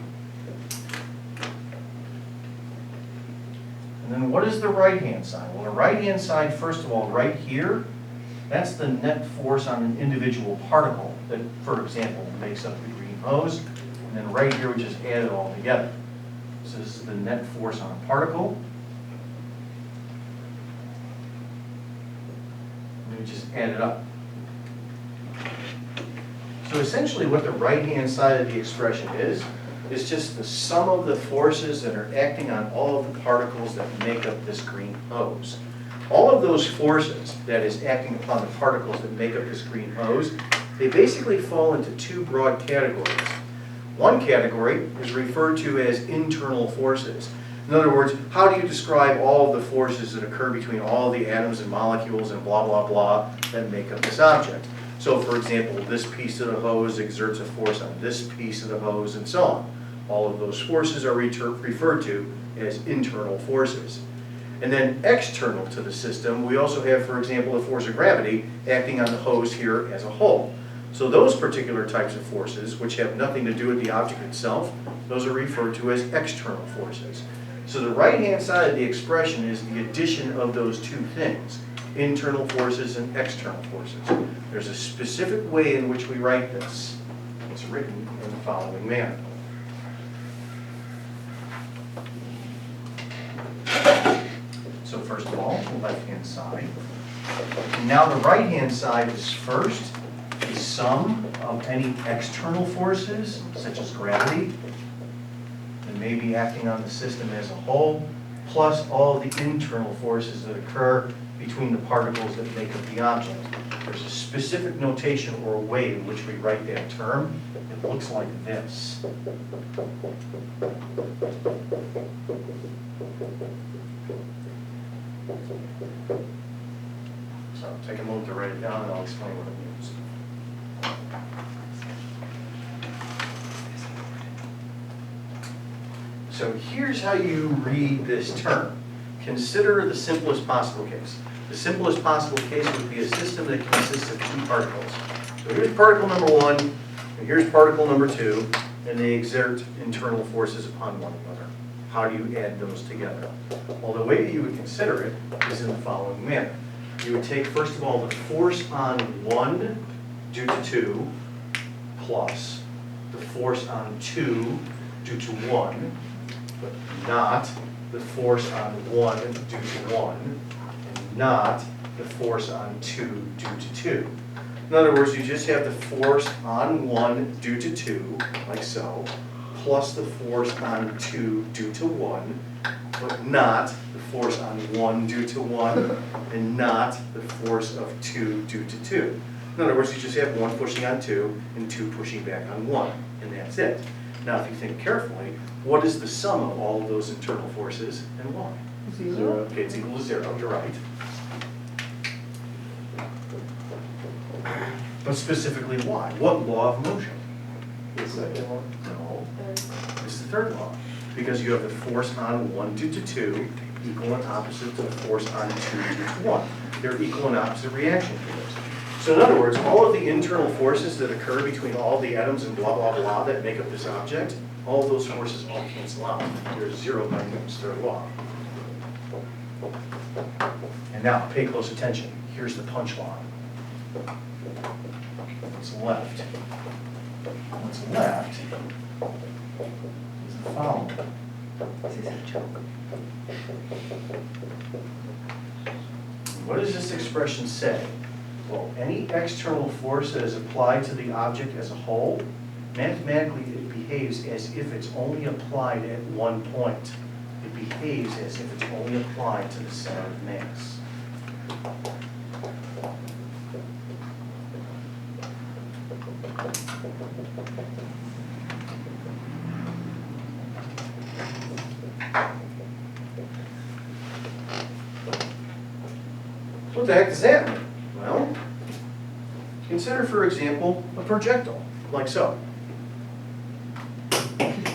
then what is the right-hand side? Well, the right-hand side, first of all, right here, that's the net force on an individual particle that, for example, makes up the green hose. And then right here, we just add it all together. So this is the net force on a particle. And we just add it up. So essentially what the right-hand side of the expression is just the sum of the forces that are acting on all of the particles that make up this green hose. All of those forces that is acting upon the particles that make up this green hose, they basically fall into two broad categories. One category is referred to as internal forces. In other words, how do you describe all of the forces that occur between all of the atoms and molecules and blah, blah, blah that make up this object? So for example, this piece of the hose exerts a force on this piece of the hose and so on. All of those forces are referred to as internal forces. And then external to the system, we also have, for example, the force of gravity acting on the hose here as a whole. So those particular types of forces, which have nothing to do with the object itself, those are referred to as external forces. So the right-hand side of the expression is the addition of those two things, internal forces and external forces. There's a specific way in which we write this. It's written in the following manner. So first of all, the left-hand side. And now the right-hand side is first the sum of any external forces, such as gravity, that may be acting on the system as a whole, plus all of the internal forces that occur between the particles that make up the object. There's a specific notation or way in which we write that term. It looks like this. So take a moment to write it down and I'll explain what it means. So here's how you read this term. Consider the simplest possible case. The simplest possible case would be a system that consists of two particles. So here's particle number one, and here's particle number two, and they exert internal forces upon one another. How do you add those together? Well, the way that you would consider it is in the following manner. You would take, first of all, the force on one due to two, plus the force on two due to one, but not the force on one due to one, and not the force on two due to two. In other words, you just have the force on one due to two, like so, plus the force on two due to one, but not the force on one due to one, and not the force of two due to two. In other words, you just have one pushing on two and two pushing back on one, and that's it. Now, if you think carefully, what is the sum of all of those internal forces and why? Zero. Okay, it's equal to zero, you're right. But specifically why? What law of motion? The second one. No, it's the third law. Because you have the force on one due to two equal and opposite to the force on two due to one. They're equal and opposite reaction force. So in other words, all of the internal forces that occur between all the atoms and blah, blah, blah that make up this object, all of those forces all cancel out. There's zero by Newton's third law. And now, pay close attention. Here's the punchline. What's left? What's left is the following. What does this expression say? Well, any external force that is applied to the object as a whole, mathematically it behaves as if it's only applied at one point. It behaves as if it's only applied to the center of mass. What the heck does that mean? Well, consider, for example, a projectile, like so.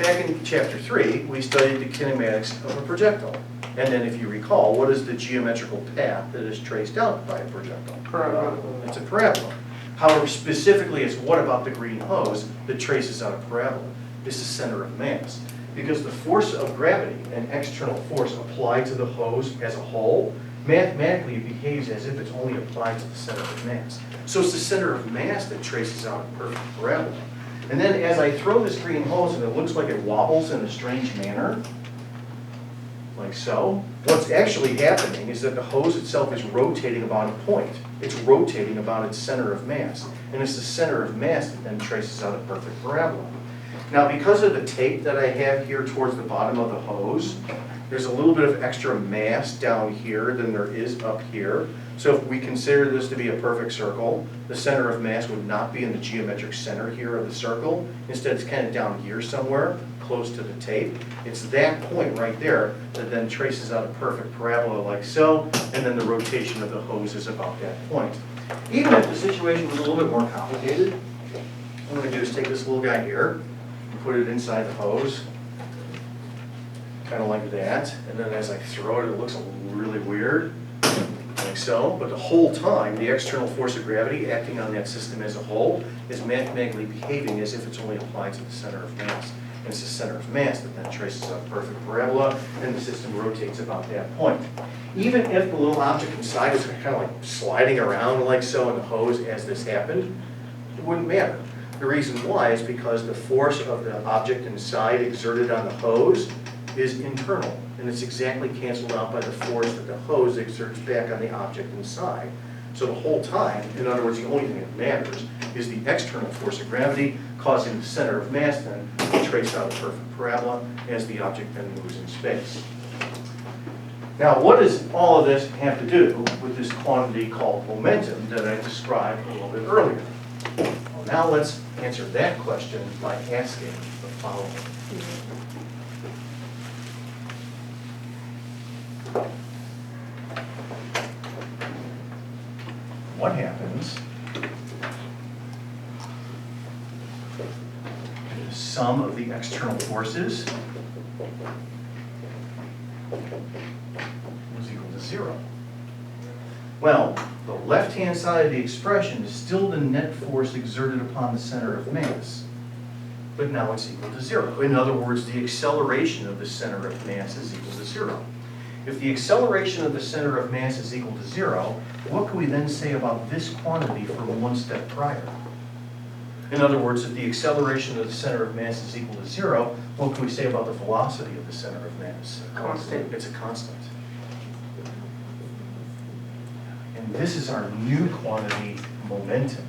back in chapter 3, we studied the kinematics of a projectile. And then if you recall, what is the geometrical path that is traced out by a projectile? Parabola. It's a parabola. However, specifically, it's what about the green hose that traces out a parabola? It's the center of mass. Because the force of gravity, an external force applied to the hose as a whole, mathematically it behaves as if it's only applied to the center of mass. So it's the center of mass that traces out a perfect parabola. And then as I throw this green hose and it looks like it wobbles in a strange manner, like so, what's actually happening is that the hose itself is rotating about a point. It's rotating about its center of mass. And it's the center of mass that then traces out a perfect parabola. Now, because of the tape that I have here towards the bottom of the hose, there's a little bit of extra mass down here than there is up here. So if we consider this to be a perfect circle, the center of mass would not be in the geometric center here of the circle. Instead, it's kind of down here somewhere, close to the tape. It's that point right there that then traces out a perfect parabola like so, and then the rotation of the hose is about that point. Even if the situation was a little bit more complicated, what I'm going to do is take this little guy here, put it inside the hose, kind of like that, and then as I throw it, it looks really weird, like so, but the whole time, the external force of gravity acting on that system as a whole is mathematically behaving as if it's only applied to the center of mass. And it's the center of mass that then traces out a perfect parabola, and the system rotates about that point. Even if the little object inside was kind of like sliding around like so in the hose as this happened, it wouldn't matter. The reason why is because the force of the object inside exerted on the hose is internal, and it's exactly canceled out by the force that the hose exerts back on the object inside. So the whole time, in other words, the only thing that matters is the external force of gravity causing the center of mass then to trace out a perfect parabola as the object then moves in space. Now, what does all of this have to do with this quantity called momentum that I described a little bit earlier? Well, now let's answer that question by asking the following. What happens if the sum of the external forces was equal to 0? Well, the left-hand side of the expression is still the net force exerted upon the center of mass, but now it's equal to 0. In other words, the acceleration of the center of mass is equal to 0. If the acceleration of the center of mass is equal to 0, what can we then say about this quantity from one step prior? In other words, if the acceleration of the center of mass is equal to 0, what can we say about the velocity of the center of mass? Constant. It's a constant. And this is our new quantity, momentum.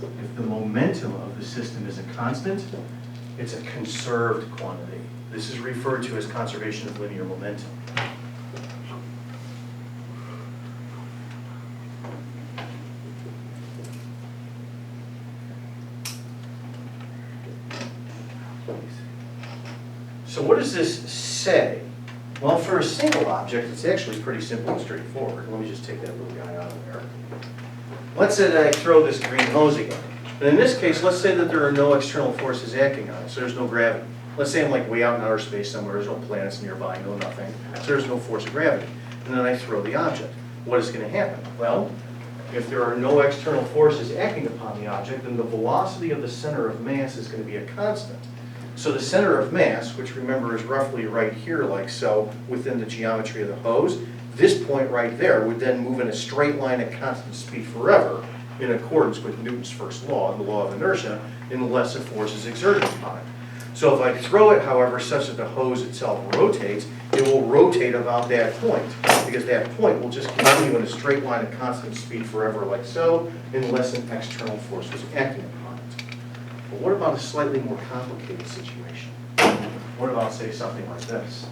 If the momentum of the system is a constant, it's a conserved quantity. This is referred to as conservation of linear momentum. So what does this say? Well, for a single object, it's actually pretty simple and straightforward. Let me just take that little guy out of there. Let's say that I throw this green hose again. And in this case, let's say that there are no external forces acting on it, so there's no gravity. Let's say I'm like way out in outer space somewhere, there's no planets nearby, no nothing, so there's no force of gravity. And then I throw the object. What is going to happen? Well, if there are no external forces acting upon the object, then the velocity of the center of mass is going to be a constant. So the center of mass, which remember is roughly right here like so, within the geometry of the hose, this point right there would then move in a straight line at constant speed forever, in accordance with Newton's first law, the law of inertia, unless a force is exerted upon it. So if I throw it, however, such that the hose itself rotates, it will rotate about that point, because that point will just continue in a straight line at constant speed forever like so, unless an external force was acting upon it. But what about a slightly more complicated situation? What about, say, something like this?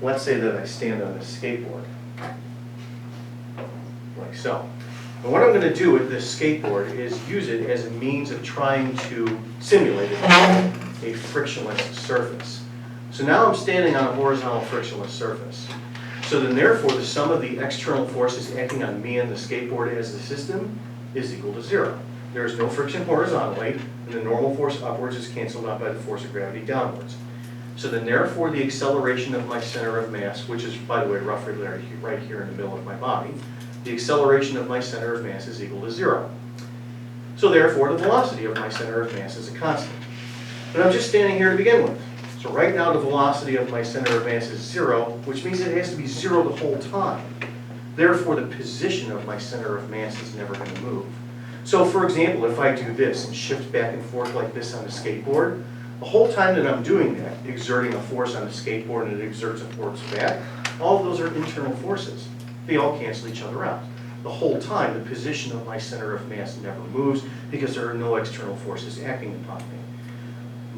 Let's say that I stand on a skateboard, like so. And what I'm going to do with this skateboard is use it as a means of trying to simulate it. a frictionless surface. So now I'm standing on a horizontal frictionless surface. So then therefore, the sum of the external forces acting on me and the skateboard as the system is equal to 0. There is no friction horizontally, and the normal force upwards is canceled out by the force of gravity downwards. So then therefore, the acceleration of my center of mass, which is, by the way, roughly right here in the middle of my body, the acceleration of my center of mass is equal to 0. So therefore, the velocity of my center of mass is a constant. But I'm just standing here to begin with. So right now, the velocity of my center of mass is 0, which means it has to be 0 the whole time. Therefore, the position of my center of mass is never going to move. So for example, if I do this and shift back and forth like this on the skateboard, the whole time that I'm doing that, exerting a force on the skateboard and it exerts a force back, all of those are internal forces. They all cancel each other out. The whole time, the position of my center of mass never moves because there are no external forces acting upon me.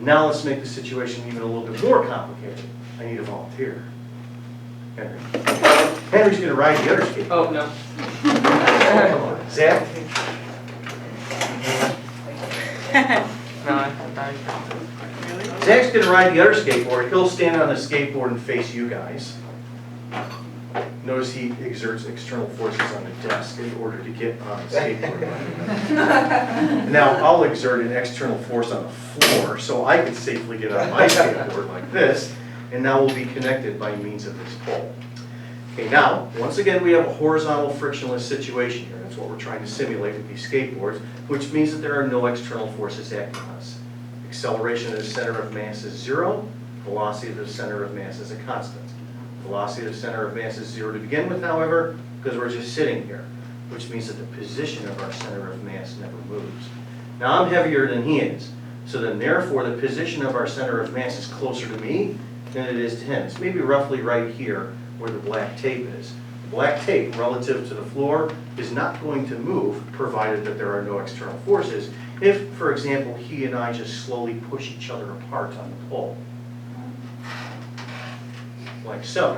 Now let's make the situation even a little bit more complicated. I need a volunteer. Henry. Henry's going to ride the other skateboard. Oh, no. Come on. Zach? No, I thought Zach's going to ride the other skateboard. He'll stand on the skateboard and face you guys. Notice he exerts external forces on the desk in order to get on the skateboard. Now I'll exert an external force on the floor so I can safely get on my skateboard like this, and now we'll be connected by means of this pole. Okay, now, once again, we have a horizontal frictionless situation here. That's what we're trying to simulate with these skateboards, which means that there are no external forces acting on us. Acceleration of the center of mass is 0. Velocity of the center of mass is a constant. Velocity of the center of mass is 0 to begin with, however, because we're just sitting here, which means that the position of our center of mass never moves. Now, I'm heavier than he is, so then therefore the position of our center of mass is closer to me than it is to him. It's maybe roughly right here where the black tape is. The black tape relative to the floor is not going to move provided that there are no external forces if, for example, he and I just slowly push each other apart on the pole. Like so.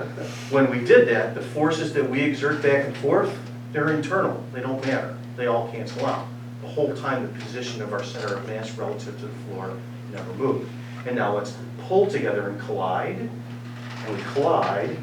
When we did that, the forces that we exert back and forth, they're internal. They don't matter. They all cancel out. The whole time the position of our center of mass relative to the floor never moved. And now let's pull together and collide. And we collide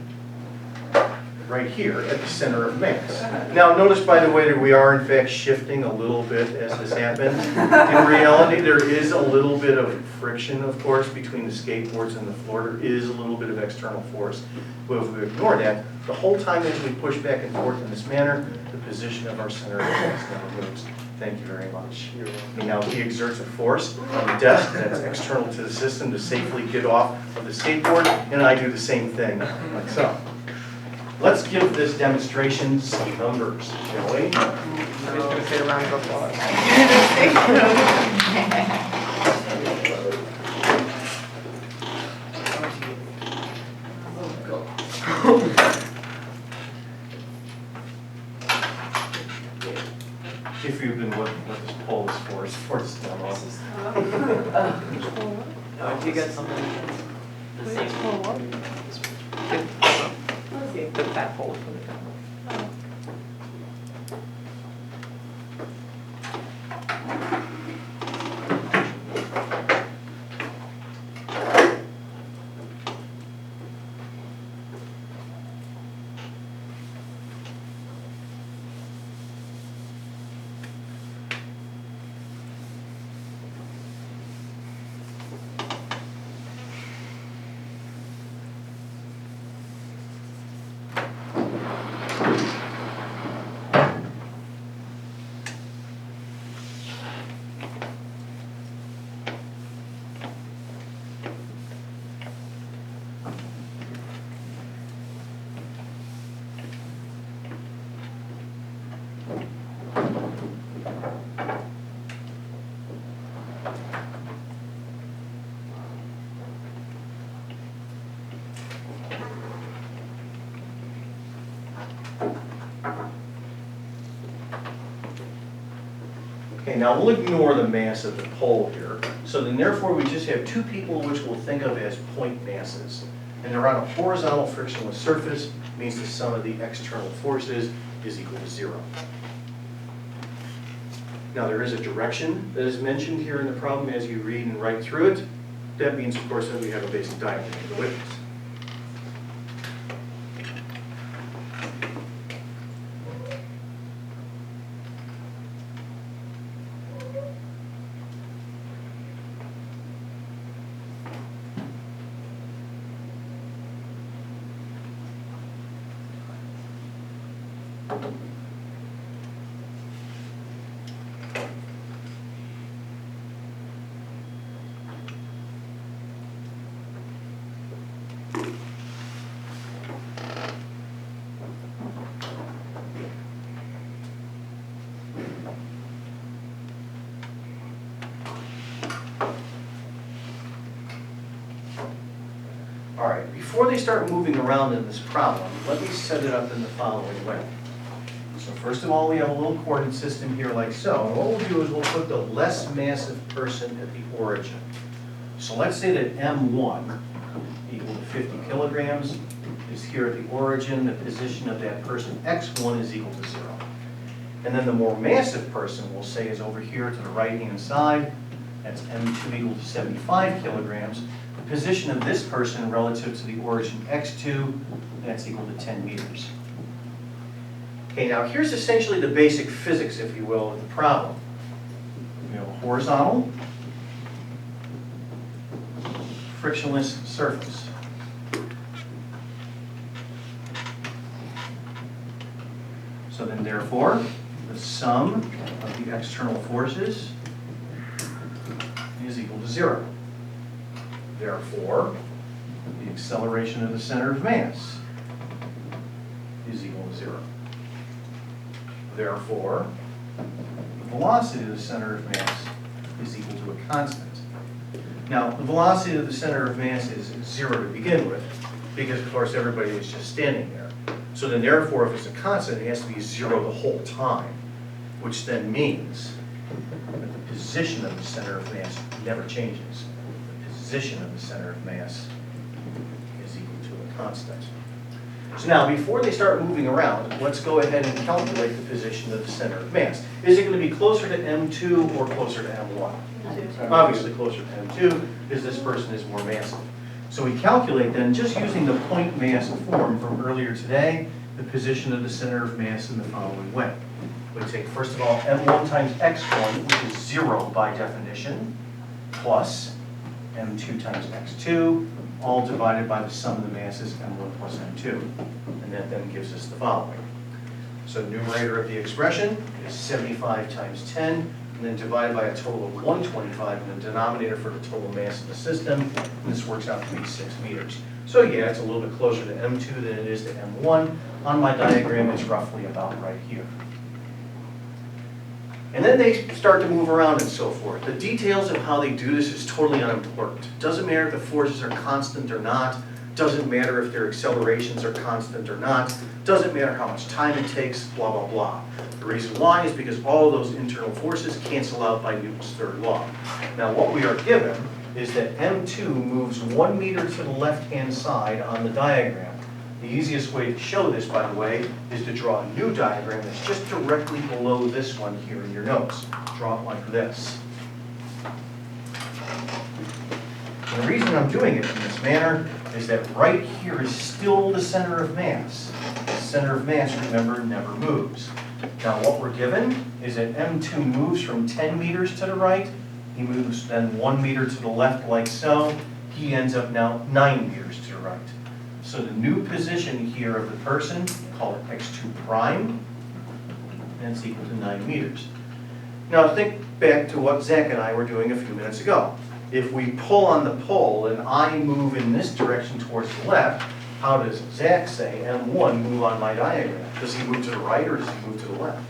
right here at the center of mass. Now notice, by the way, that we are in fact shifting a little bit as this happens. In reality, there is a little bit of friction, of course, between the skateboards and the floor. There is a little bit of external force. But if we ignore that, the whole time as we push back and forth in this manner, the position of our center of mass never moves. Thank you very much. And now he exerts a force on the desk that's external to the system to safely get off of the skateboard, and I do the same thing, like so. Let's give this demonstration some numbers, shall we? I'm just going to say a round of applause. If you've been looking what this poll is for this demo. If you got something, The same. the fat fold for the camera. Okay, now we'll ignore the mass of the pole here. So then therefore we just have two people which we'll think of as point masses. And they're on a horizontal frictionless surface, means the sum of the external forces is equal to 0. Now there is a direction that is mentioned here in the problem as you read and write through it. that means, of course, that we have a basic diagram to go with this. All right, before they start moving around in this problem, let me set it up in the following way. So first of all, we have a little coordinate system here like so. And what we'll do is we'll put the less massive person at the origin. So let's say that M1 equal to 50 kilograms is here at the origin. The position of that person, X1, is equal to 0. And then the more massive person, we'll say, is over here to the right-hand side. That's M2 equal to 75 kilograms. The position of this person relative to the origin X2, that's equal to 10 meters. Okay, now here's essentially the basic physics, if you will, of the problem. We have a horizontal, frictionless surface. So then therefore, the sum of the external forces is equal to 0. Therefore, the acceleration of the center of mass is equal to 0. Therefore, the velocity of the center of mass is equal to a constant. Now, the velocity of the center of mass is 0 to begin with, because of course everybody is just standing there. So then therefore, if it's a constant, it has to be 0 the whole time, which then means that the position of the center of mass never changes. The position of the center of mass is equal to a constant. So now, before they start moving around, let's go ahead and calculate the position of the center of mass. Is it going to be closer to M2 or closer to M1? Obviously closer to M2, because this person is more massive. So we calculate then, just using the point mass form from earlier today, the position of the center of mass in the following way. We take, first of all, M1 times X1, which is 0 by definition, plus M2 times X2, all divided by the sum of the masses, M1 plus M2. And that then gives us the following. So numerator of the expression is 75 times 10, and then divided by a total of 125 in the denominator for the total mass of the system, and this works out to be 6 meters. So yeah, it's a little bit closer to M2 than it is to M1. On my diagram, it's roughly about right here. And then they start to move around and so forth. The details of how they do this is totally unimportant. Doesn't matter if the forces are constant or not. Doesn't matter if their accelerations are constant or not. Doesn't matter how much time it takes, blah, blah, blah. The reason why is because all of those internal forces cancel out by Newton's third law. Now what we are given is that M2 moves 1 meter to the left-hand side on the diagram. The easiest way to show this, by the way, is to draw a new diagram that's just directly below this one here in your notes. Draw it like this. And the reason I'm doing it in this manner is that right here is still the center of mass. The center of mass, remember, never moves. Now what we're given is that M2 moves from 10 meters to the right. He moves then 1 meter to the left like so. He ends up now 9 meters to the right. So the new position here of the person, call it X2 prime, and it's equal to 9 meters. Now think back to what Zach and I were doing a few minutes ago. If we pull on the pole and I move in this direction towards the left, how does Zach say M1 move on my diagram? Does he move to the right or does he move to the left?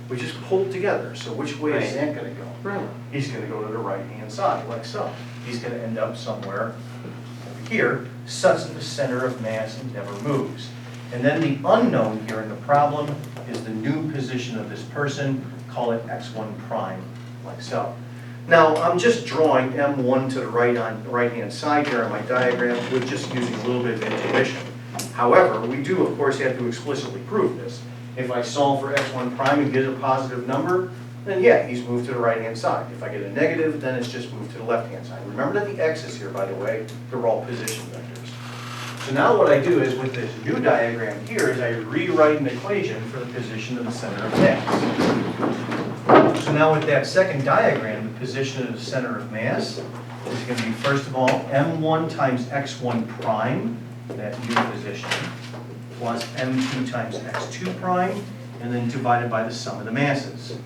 We just pulled together, so which way is Zach going to go? Right. He's going to go to the right-hand side, like so. He's going to end up somewhere over here, such that the center of mass never moves. And then the unknown here in the problem is the new position of this person, call it X1 prime, like so. Now, I'm just drawing M1 to the right-hand side here on my diagram with just using a little bit of intuition. However, we do, of course, have to explicitly prove this. If I solve for X1 prime and get a positive number, then yeah, he's moved to the right-hand side. If I get a negative, then it's just moved to the left-hand side. Remember that the x's here, by the way, they're all position vectors. So now what I do is with this new diagram here is I rewrite an equation for the position of the center of mass. So now with that second diagram, the position of the center of mass is going to be, first of all, m1 times x1 prime, that new position, plus m2 times x2 prime, and then divided by the sum of the masses.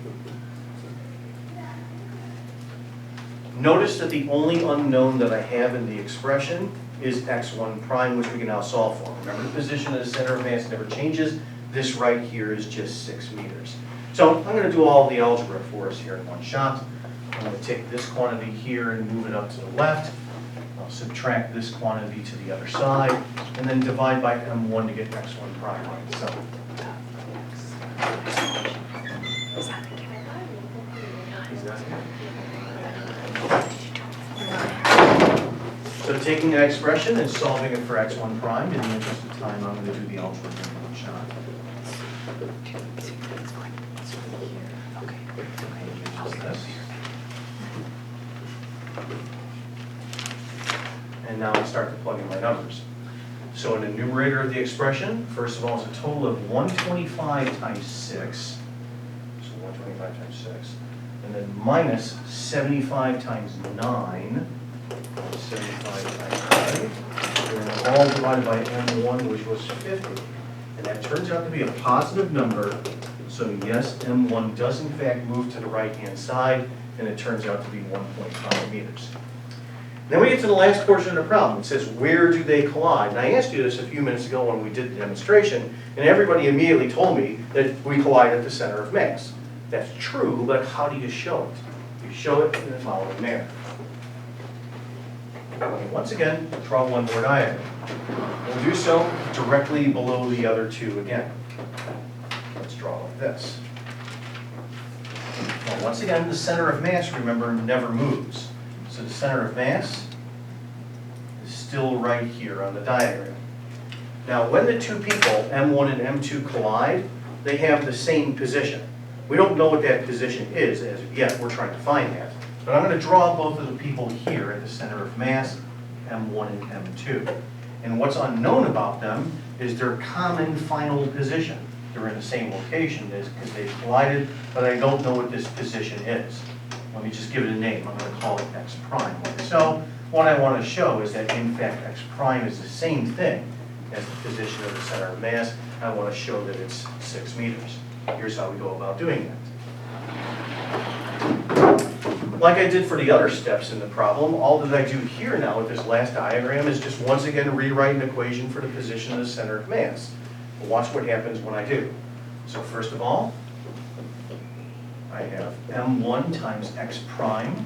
Notice that the only unknown that I have in the expression is x1 prime, which we can now solve for. Remember, the position of the center of mass never changes. This right here is just 6 meters. So I'm going to do all the algebra for us here in one shot. I'm going to take this quantity here and move it up to the left. I'll subtract this quantity to the other side, and then divide by m1 to get x1 prime. So, so taking that expression and solving it for x1 prime, in the interest of time, I'm going to do the algebra in one shot. And now I start to plug in my numbers. So in the numerator of the expression, first of all, is a total of 125 times 6. So 125 times 6. And then minus 75 times 9. 75 times 5. And then all divided by m1, which was 50. And that turns out to be a positive number. So yes, m1 does in fact move to the right-hand side, and it turns out to be 1.5 meters. Then we get to the last portion of the problem. It says, where do they collide? And I asked you this a few minutes ago when we did the demonstration, and everybody immediately told me that we collide at the center of mass. That's true, but how do you show it? You show it in the following manner. Once again, draw one more diagram. We'll do so directly below the other two again. Let's draw like this. Now, once again, the center of mass, remember, never moves. So the center of mass is still right here on the diagram. Now, when the two people, M1 and M2, collide, they have the same position. We don't know what that position is as of yet. We're trying to find that. But I'm going to draw both of the people here at the center of mass, M1 and M2. And what's unknown about them is their common final position. They're in the same location because they collided, but I don't know what this position is. Let me just give it a name. I'm going to call it x prime. So what I want to show is that in fact x prime is the same thing as the position of the center of mass. I want to show that it's 6 meters. Here's how we go about doing that. Like I did for the other steps in the problem, all that I do here now with this last diagram is just once again rewrite an equation for the position of the center of mass. But watch what happens when I do. So first of all, I have m1 times x prime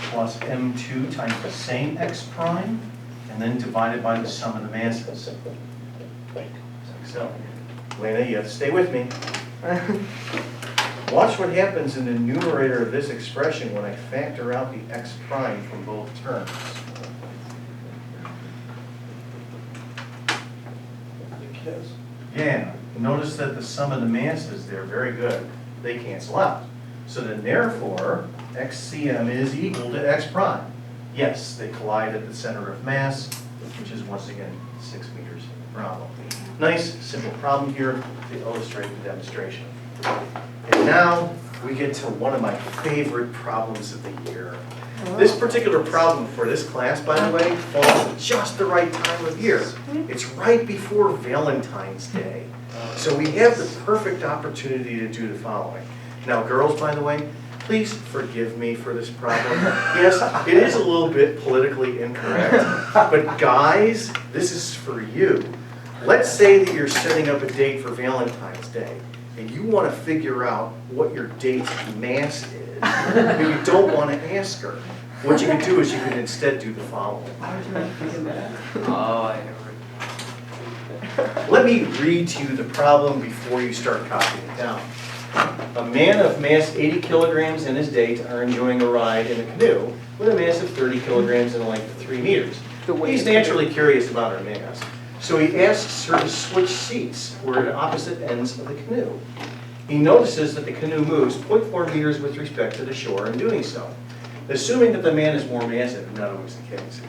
plus m2 times the same x prime, and then divided by the sum of the masses. Like so. Lena, you have to stay with me. Watch what happens in the numerator of this expression when I factor out the x prime from both terms. Yeah, notice that the sum of the masses there, very good. They cancel out. So then therefore, xcm is equal to x prime. Yes, they collide at the center of mass, which is once again 6 meters in the problem. Nice, simple problem here to illustrate the demonstration. And now we get to one of my favorite problems of the year. This particular problem for this class, by the way, falls at just the right time of year. It's right before Valentine's Day. So we have the perfect opportunity to do the following. Now, girls, by the way, please forgive me for this problem. Yes, it is a little bit politically incorrect, but guys, this is for you. Let's say that you're setting up a date for Valentine's Day, and you want to figure out what your date's mass is, but you don't want to ask her. What you can do is you can instead do the following. Oh, I never. Let me read to you the problem before you start copying it down. A man of mass 80 kilograms and his date are enjoying a ride in a canoe with a mass of 30 kilograms and a length of 3 meters. He's naturally curious about her mass, so he asks her to switch seats. We're at opposite ends of the canoe. he notices that the canoe moves 0.4 meters with respect to the shore in doing so. Assuming that the man is more massive, not always the case.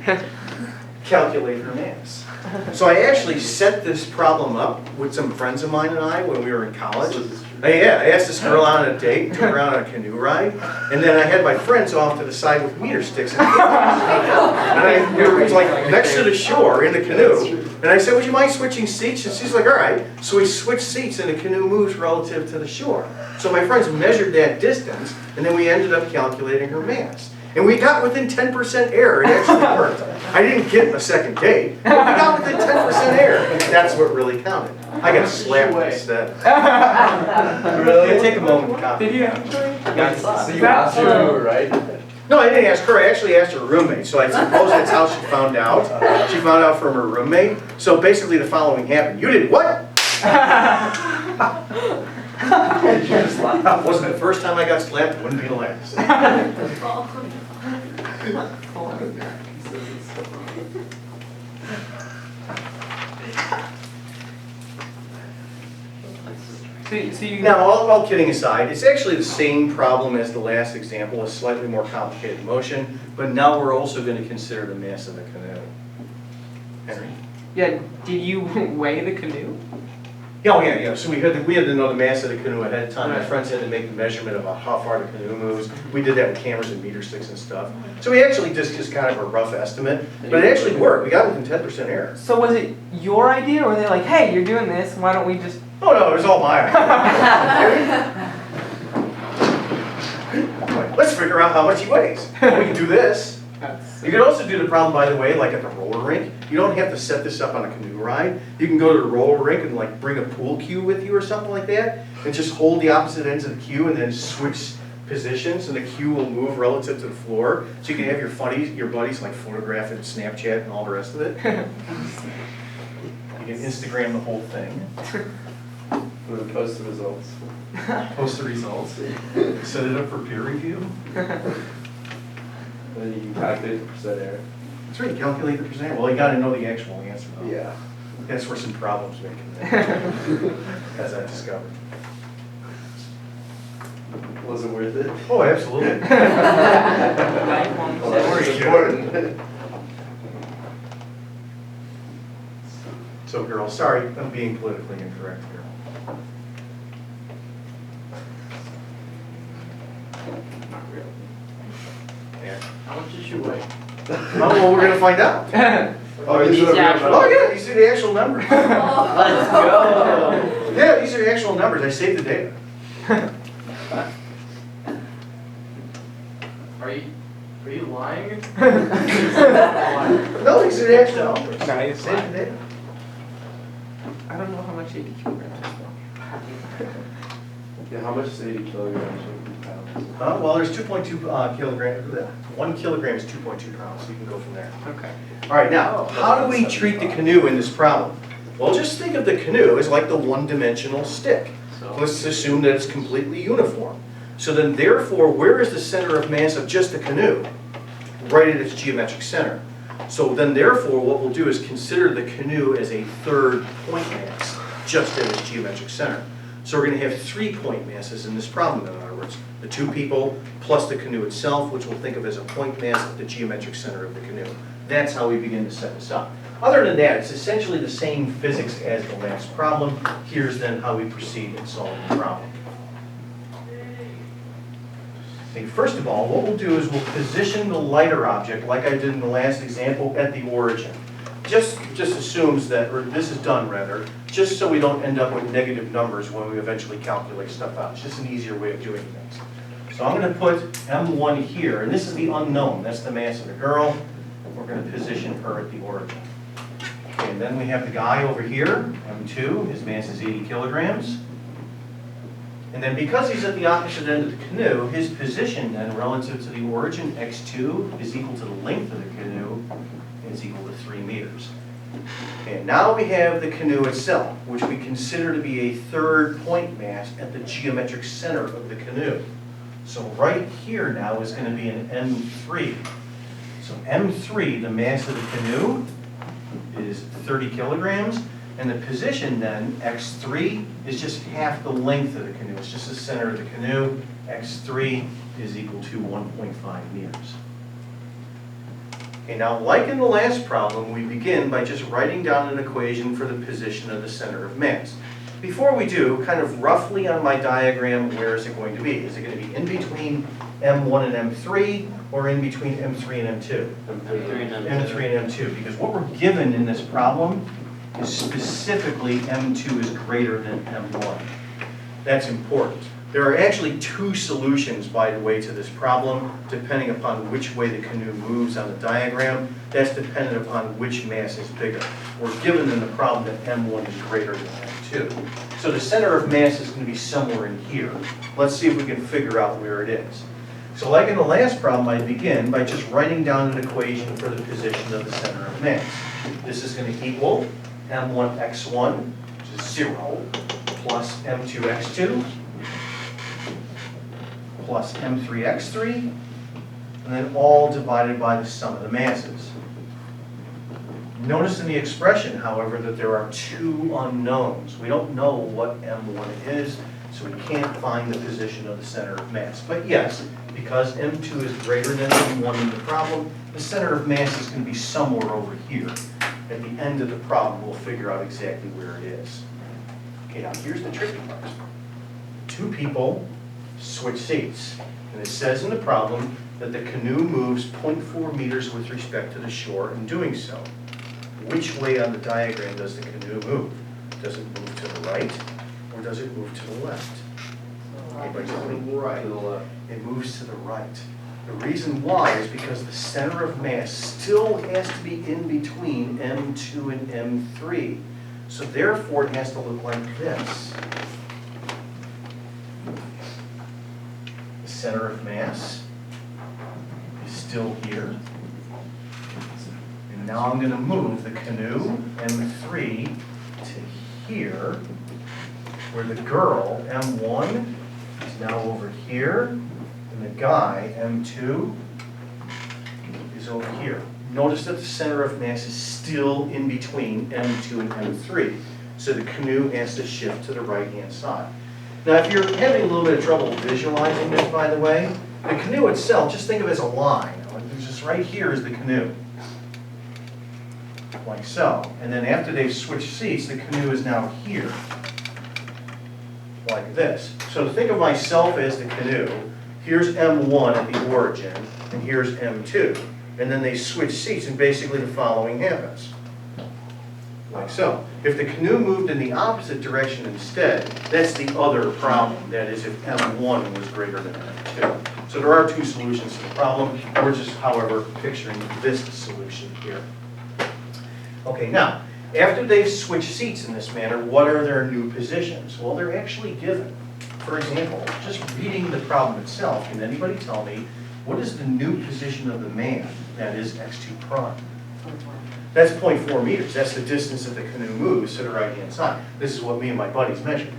Calculate her mass. So I actually set this problem up with some friends of mine and I when we were in college. Yeah, I asked this girl out on a date, took her out on a canoe ride, and then I had my friends off to the side with meter sticks. And we were like next to the shore in the canoe. And I said, would you mind switching seats? And she's like, all right. So we switched seats and the canoe moves relative to the shore. So my friends measured that distance, and then we ended up calculating her mass. And we got within 10% error. It actually worked. I didn't get a second date, but we got within 10% error. That's what really counted. I got slapped instead. Really? Take a moment to copy. Did you actually? So you asked her if you were right? No, I didn't ask her. I actually asked her roommate. So I suppose that's how she found out. She found out from her roommate. So basically the following happened. You did what? Did you just laugh? Wasn't the first time I got slapped, it wouldn't be the last. So you Now, all kidding aside, it's actually the same problem as the last example, a slightly more complicated motion, but now we're also going to consider the mass of the canoe. Henry? Yeah, did you weigh the canoe? Oh, yeah. So we had to know the mass of the canoe ahead of time. My friends had to make the measurement of how far the canoe moves. We did that with cameras and meter sticks and stuff. So we actually just kind of a rough estimate, but it actually worked. We got within 10% error. So was it your idea, or were they like, hey, you're doing this, why don't we just... Oh, no, it was all my idea. Let's figure out how much he weighs. We can do this. You can also do the problem, by the way, like at the roller rink. You don't have to set this up on a canoe ride. You can go to the roller rink and like bring a pool cue with you or something like that, and just hold the opposite ends of the cue and then switch positions, and the cue will move relative to the floor. So you can have your buddies like photograph it, Snapchat, and all the rest of it. You can Instagram the whole thing. We're gonna post the results. Post the results. Set it up for peer review. Then you can calculate the percent error. That's right, calculate the percent. Well, you got to know the actual answer, though. Yeah. That's where some problems may come in, as I discovered. Was it worth it? Oh, absolutely. Well, that's important. So, girl, sorry, I'm being politically incorrect here. Yeah. How much did you weigh? Oh, well, we're gonna find out. Oh, these are the real actual- Oh, numbers. yeah, these are the actual numbers. Let's go. Yeah, these are the actual numbers. I saved the data. Are you lying? No, these are the actual numbers. Nice. Saved the data. I don't know how much 80 kilograms is. Yeah, how much is 80 kilograms? Well, there's 2.2 kilograms. 1 kilogram is 2.2 pounds. So you can go from there. Okay. All right, now, how do we treat the canoe in this problem? Well, just think of the canoe as like the one-dimensional stick. Let's assume that it's completely uniform. So then, therefore, where is the center of mass of just the canoe? Right at its geometric center. So then, therefore, what we'll do is consider the canoe as a third point mass, just at its geometric center. So we're going to have 3 point masses in this problem, in other words. The 2 people plus the canoe itself, which we'll think of as a point mass at the geometric center of the canoe. That's how we begin to set this up. Other than that, it's essentially the same physics as the last problem. Here's then how we proceed in solving the problem. Okay, first of all, what we'll do is we'll position the lighter object, like I did in the last example, at the origin. Just assumes that, or this is done rather, just so we don't end up with negative numbers when we eventually calculate stuff out. It's just an easier way of doing things. So I'm going to put M1 here, and this is the unknown. That's the mass of the girl. We're going to position her at the origin. Okay, and then we have the guy over here, M2. His mass is 80 kilograms. And then because he's at the opposite end of the canoe, his position then relative to the origin, x2, is equal to the length of the canoe, and is equal to 3 meters. And now we have the canoe itself, which we consider to be a third point mass at the geometric center of the canoe. So right here now is going to be an M3. So M3, the mass of the canoe, is 30 kilograms. And the position then, x3, is just half the length of the canoe. It's just the center of the canoe. x3 is equal to 1.5 meters. Okay, now like in the last problem, we begin by just writing down an equation for the position of the center of mass. Before we do, kind of roughly on my diagram, where is it going to be? Is it going to be in between M1 and M3, or in between M3 and M2? M3 and M2, because what we're given in this problem is specifically M2 is greater than M1. That's important. There are actually two solutions, by the way, to this problem, depending upon which way the canoe moves on the diagram. That's dependent upon which mass is bigger. We're given in the problem that M1 is greater than M2. So the center of mass is going to be somewhere in here. Let's see if we can figure out where it is. So like in the last problem, I begin by just writing down an equation for the position of the center of mass. This is going to equal M1x1, which is 0, plus M2x2, plus M3x3, and then all divided by the sum of the masses. Notice in the expression, however, that there are two unknowns. We don't know what M1 is, so we can't find the position of the center of mass. But yes, because M2 is greater than M1 in the problem, the center of mass is going to be somewhere over here. At the end of the problem, we'll figure out exactly where it is. Okay, now here's the tricky part. Two people switch seats. And it says in the problem that the canoe moves 0.4 meters with respect to the shore in doing so. Which way on the diagram does the canoe move? Does it move to the right, or does it move to the left? Anybody tell me? Right. To the left. It moves to the right. The reason why is because the center of mass still has to be in between M2 and M3. So therefore it has to look like this. The center of mass is still here. And now I'm going to move the canoe, M3, to here, where the girl, M1, is now over here, and the guy, M2, is over here. Notice that the center of mass is still in between M2 and M3, so the canoe has to shift to the right-hand side. Now, if you're having a little bit of trouble visualizing this, by the way, the canoe itself, just think of it as a line. Just right here is the canoe, like so. And then after they've switched seats, the canoe is now here, like this. So think of myself as the canoe. Here's M1 at the origin, and here's M2. And then they switch seats, and basically the following happens. Like so. If the canoe moved in the opposite direction instead, that's the other problem. That is, if M1 was greater than M2. So there are two solutions to the problem. We're just, however, picturing this solution here. Okay, now, after they've switched seats in this manner, what are their new positions? Well, they're actually given. For example, just reading the problem itself, can anybody tell me what is the new position of the man, that is x2 prime? That's 0.4 meters. That's the distance that the canoe moves to the right-hand side. This is what me and my buddies measured.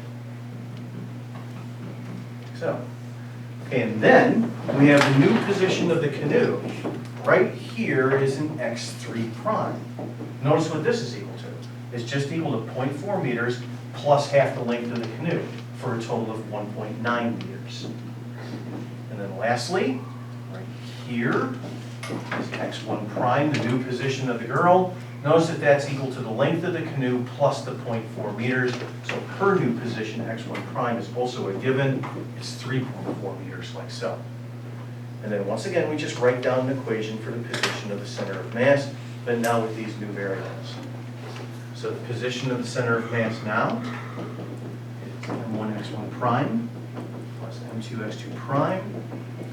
So, okay, and then we have the new position of the canoe. Right here is an x3 prime. Notice what this is equal to. It's just equal to 0.4 meters plus half the length of the canoe, for a total of 1.9 meters. And then lastly, right here is x1 prime, the new position of the girl. Notice that that's equal to the length of the canoe plus the 0.4 meters. So her new position, x1 prime, is also a given. It's 3.4 meters, like so. And then once again, we just write down an equation for the position of the center of mass, but now with these new variables. So the position of the center of mass now is M1 x1 prime plus M2 x2 prime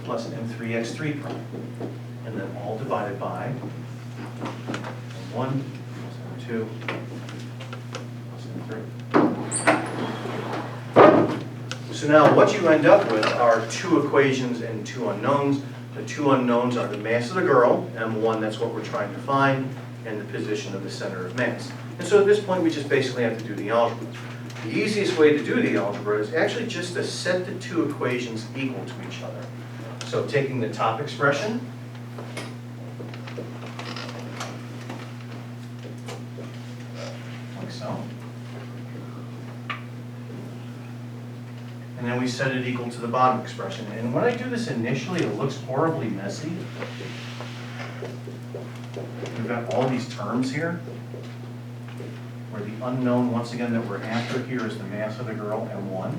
plus M3 x3 prime. And then all divided by M1 plus M2 plus M3. So now what you end up with are two equations and two unknowns. The two unknowns are the mass of the girl, M1, that's what we're trying to find, and the position of the center of mass. And so at this point we just basically have to do the algebra. The easiest way to do the algebra is actually just to set the two equations equal to each other. So taking the top expression, like so. And then we set it equal to the bottom expression. And when I do this initially, it looks horribly messy. We've got all these terms here, where the unknown, once again, that we're after here is the mass of the girl, M1.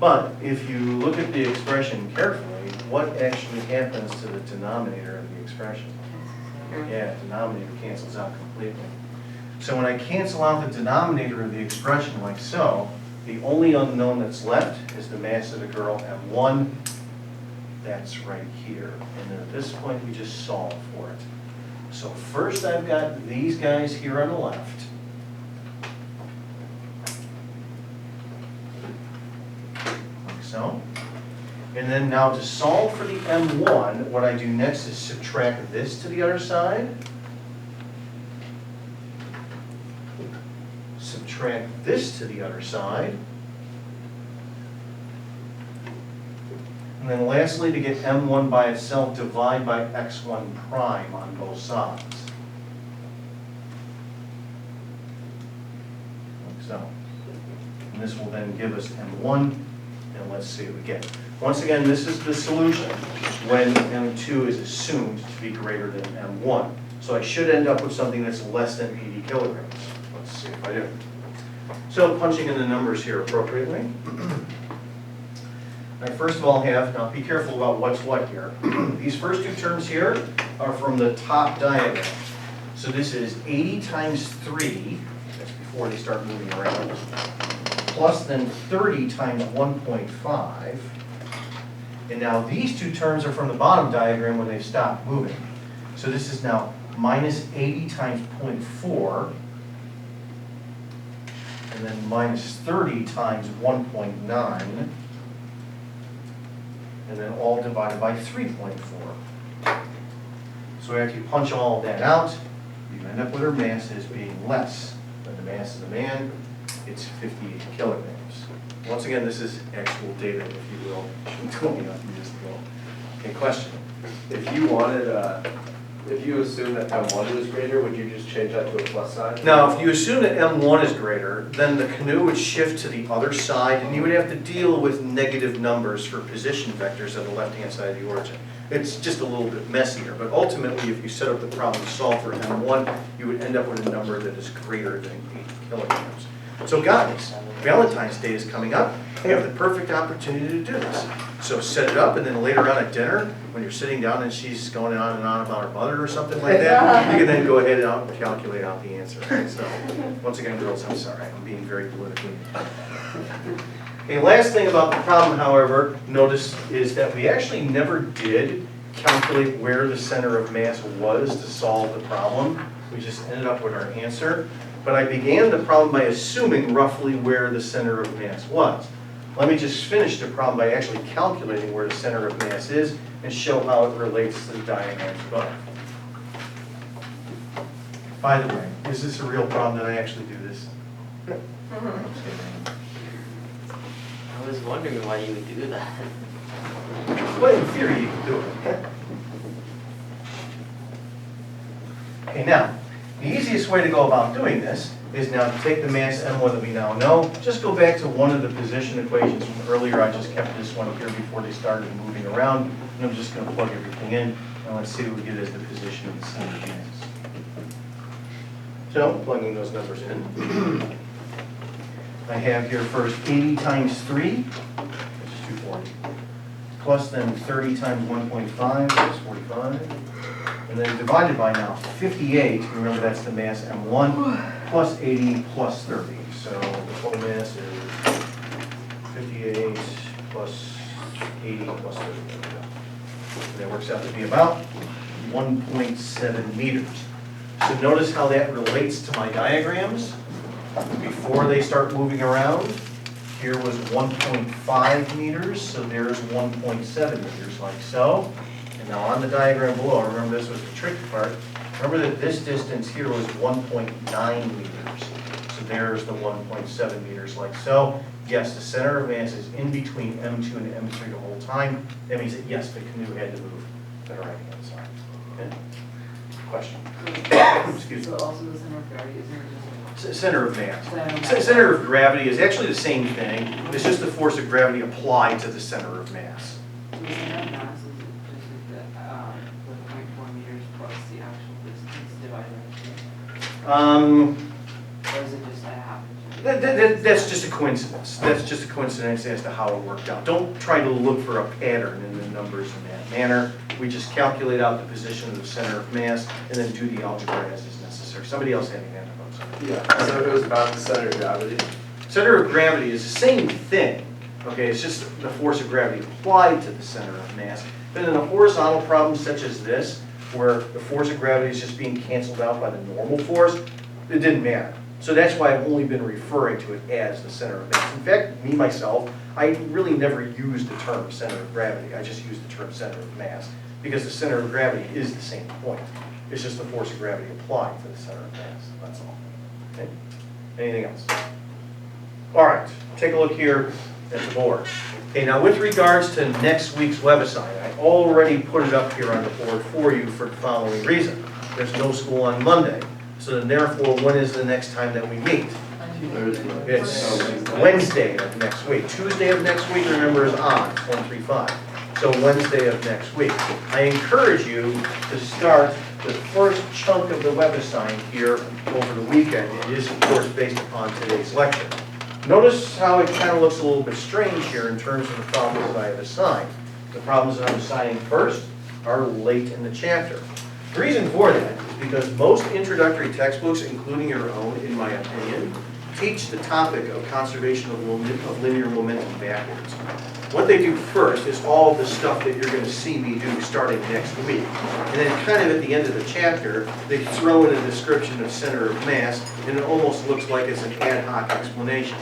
But if you look at the expression carefully, what actually happens to the denominator of the expression? Yeah, denominator cancels out completely. So when I cancel out the denominator of the expression like so, the only unknown that's left is the mass of the girl, M1. That's right here. And then at this point, we just solve for it. So first I've got these guys here on the left. Like so. And then now to solve for the M1, what I do next is subtract this to the other side. Subtract this to the other side. And then lastly, to get M1 by itself, divide by X1 prime on both sides. Like so. And this will then give us M1, and let's see what we get. Once again, this is the solution when M2 is assumed to be greater than M1. So I should end up with something that's less than 80 kilograms. Let's see if I do. So punching in the numbers here appropriately. I first of all have, now be careful about what's what here. These first two terms here are from the top diagram. So this is 80 times 3, that's before they start moving around, plus then 30 times 1.5. And now these two terms are from the bottom diagram when they stop moving. So this is now minus 80 times 0.4, and then minus 30 times 1.9. And then all divided by 3.4. So after you punch all of that out, you end up with our mass as being less than the mass of the man. It's 58 kilograms. Once again, this is actual data, if you will. She told me not to use the will. Okay, question? If you wanted, if you assume that M1 was greater, would you just change that to a plus sign? Now, if you assume that M1 is greater, then the canoe would shift to the other side, and you would have to deal with negative numbers for position vectors on the left-hand side of the origin. It's just a little bit messier, but ultimately, if you set up the problem to solve for M1, you would end up with a number that is greater than 80 kilograms. So guys, Valentine's Day is coming up. You have the perfect opportunity to do this. So set it up, and then later on at dinner, when you're sitting down and she's going on and on about her mother or something like that, you can then go ahead and calculate out the answer. Right? So once again, girls, I'm sorry. I'm being very politically. Okay, last thing about the problem, however, notice is that we actually never did calculate where the center of mass was to solve the problem. We just ended up with our answer. But I began the problem by assuming roughly where the center of mass was. Let me just finish the problem by actually calculating where the center of mass is and show how it relates to the diagrams above. By the way, is this a real problem that I actually do this? I was wondering why you would do that. Well, in theory, you can do it. Okay, now, the easiest way to go about doing this is now to take the mass M1 that we now know, just go back to one of the position equations from earlier. I just kept this one here before they started moving around, and I'm just going to plug everything in, and let's see what we get as the position of the center of mass. So, plugging those numbers in. I have here first 80 times 3, which is 240, plus then 30 times 1.5, which is 45. And then divided by now 58, remember that's the mass M1, plus 80 plus 30. So the total mass is 58 plus 80 plus 30. And that works out to be about 1.7 meters. So notice how that relates to my diagrams. Before they start moving around, here was 1.5 meters, so there's 1.7 meters like so. And now on the diagram below, remember this was the tricky part, remember that this distance here was 1.9 meters. So there's the 1.7 meters like so. Yes, the center of mass is in between M2 and M3 the whole time. That means that yes, the canoe had to move to the right-hand side. Okay? question. Excuse me. So also the center of gravity, isn't it just? Center of mass. Center of Center of gravity is actually the same thing. It's just the force of gravity applied to the center of mass. So the center of mass is just like the 0.4 meters plus the actual distance divided by 2? Or is it just that happens? That's just a coincidence. That's just a coincidence as to how it worked out. Don't try to look for a pattern in the numbers in that manner. We just calculate out the position of the center of mass and then do the algebra as is necessary. Somebody else had a hand up, something. Yeah, so it was about the center of gravity. Center of gravity is the same thing, okay? It's just the force of gravity applied to the center of mass. But in a horizontal problem such as this, where the force of gravity is just being canceled out by the normal force, it didn't matter. So that's why I've only been referring to it as the center of mass. In fact, me, myself, I really never used the term center of gravity. I just used the term center of mass because the center of gravity is the same point. It's just the force of gravity applied to the center of mass, that's all. Okay? Anything else? All right, take a look here at the board. Okay, now with regards to next week's website, I already put it up here on the board for you for the following reason. There's no school on Monday, so then therefore, when is the next time that we meet? It's Wednesday of next week. Tuesday of next week, remember, is on, it's 135. So Wednesday of next week. I encourage you to start the first chunk of the webassign here over the weekend. It is, of course, based upon today's lecture. Notice how it kind of looks a little bit strange here in terms of the problems that I have assigned. The problems that I'm assigning first are late in the chapter. The reason for that is because most introductory textbooks, including your own, in my opinion, teach the topic of conservation of linear momentum backwards. What they do first is all of the stuff that you're going to see me do starting next week. And then kind of at the end of the chapter, they throw in a description of center of mass, and it almost looks like it's an ad hoc explanation.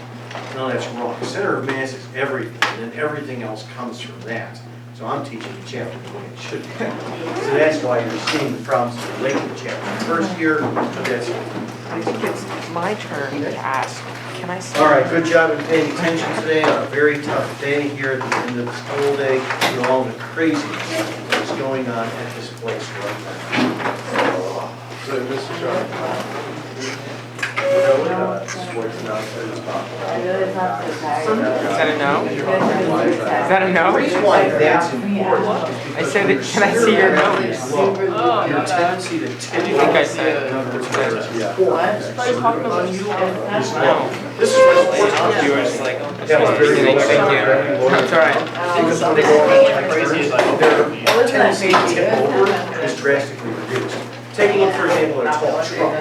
No, that's wrong. Center of mass is everything, and then everything else comes from that. So I'm teaching the chapter the way it should be. So that's why you're seeing the problems that relate to the chapter first year, but that's it. I think it's my turn to ask. Can I say? All right, good job in paying attention today on a very tough day here at the end of the school day, with all the craziness that's going on at this place right now. So, Mr. John, sports announcements, I really have to tag. Is that a no? Is that a The no? reason why that's important is I said it, can I see your notes? your tendency to tip. do you think I said? In other words, yeah. this is what sports are. You were just like, Yeah, it's very Thank good. you. That's all right. Because when they go on like their tendency to tip over is drastically reduced. Take a look, for example, at a tall truck.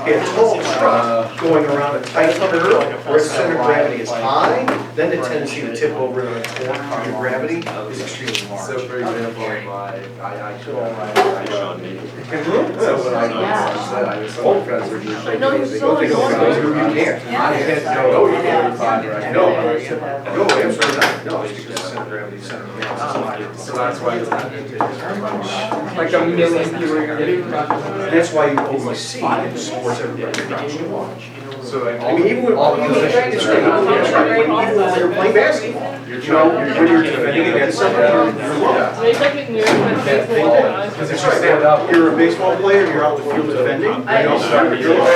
Okay, a tall truck going around a tight curve where its center of gravity is high, then the tendency to tip over the torque of gravity is extremely So large. for example, I should all my, so when I said, I was some friends were just like, No, they so go, they go, nice. you can't. I can't go, you can't find right No, now. no, absolutely not. No, it's because the center of gravity, center of mass is higher. So that's why it's advantageous. Like a million people are getting. That's why you always see in sports everybody crouching watch. So like I mean, even when, all even the when positions are. you're playing basketball, you know, when you're defending against somebody, you're low. Yeah. There's like a new Because That's right, you're a baseball player, you're out in the field defending, you're low.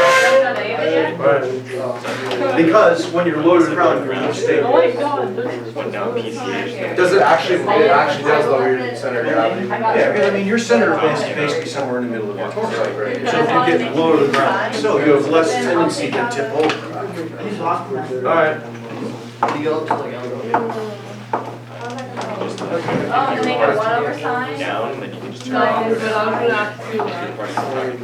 Because when you're loaded around, you're more stable. Oh my god, there's Does it actually does lower your center of gravity? Yeah, because I mean, your center of mass is basically somewhere in the middle of your torso. So if you get loaded around, so you have less tendency to tip over. Alright. Oh, to make a 1 over sign? Down, then you can just turn No, off. but I'm gonna have to.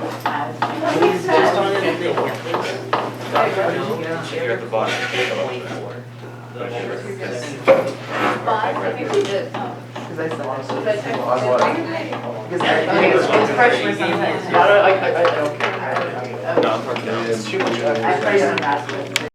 He's just on the thing. You're at the bottom. Five, I think we did. Because I saw it. But I- On what? Because it's freshman sometimes. I don't care. No, I'm talking about. I play on basketball.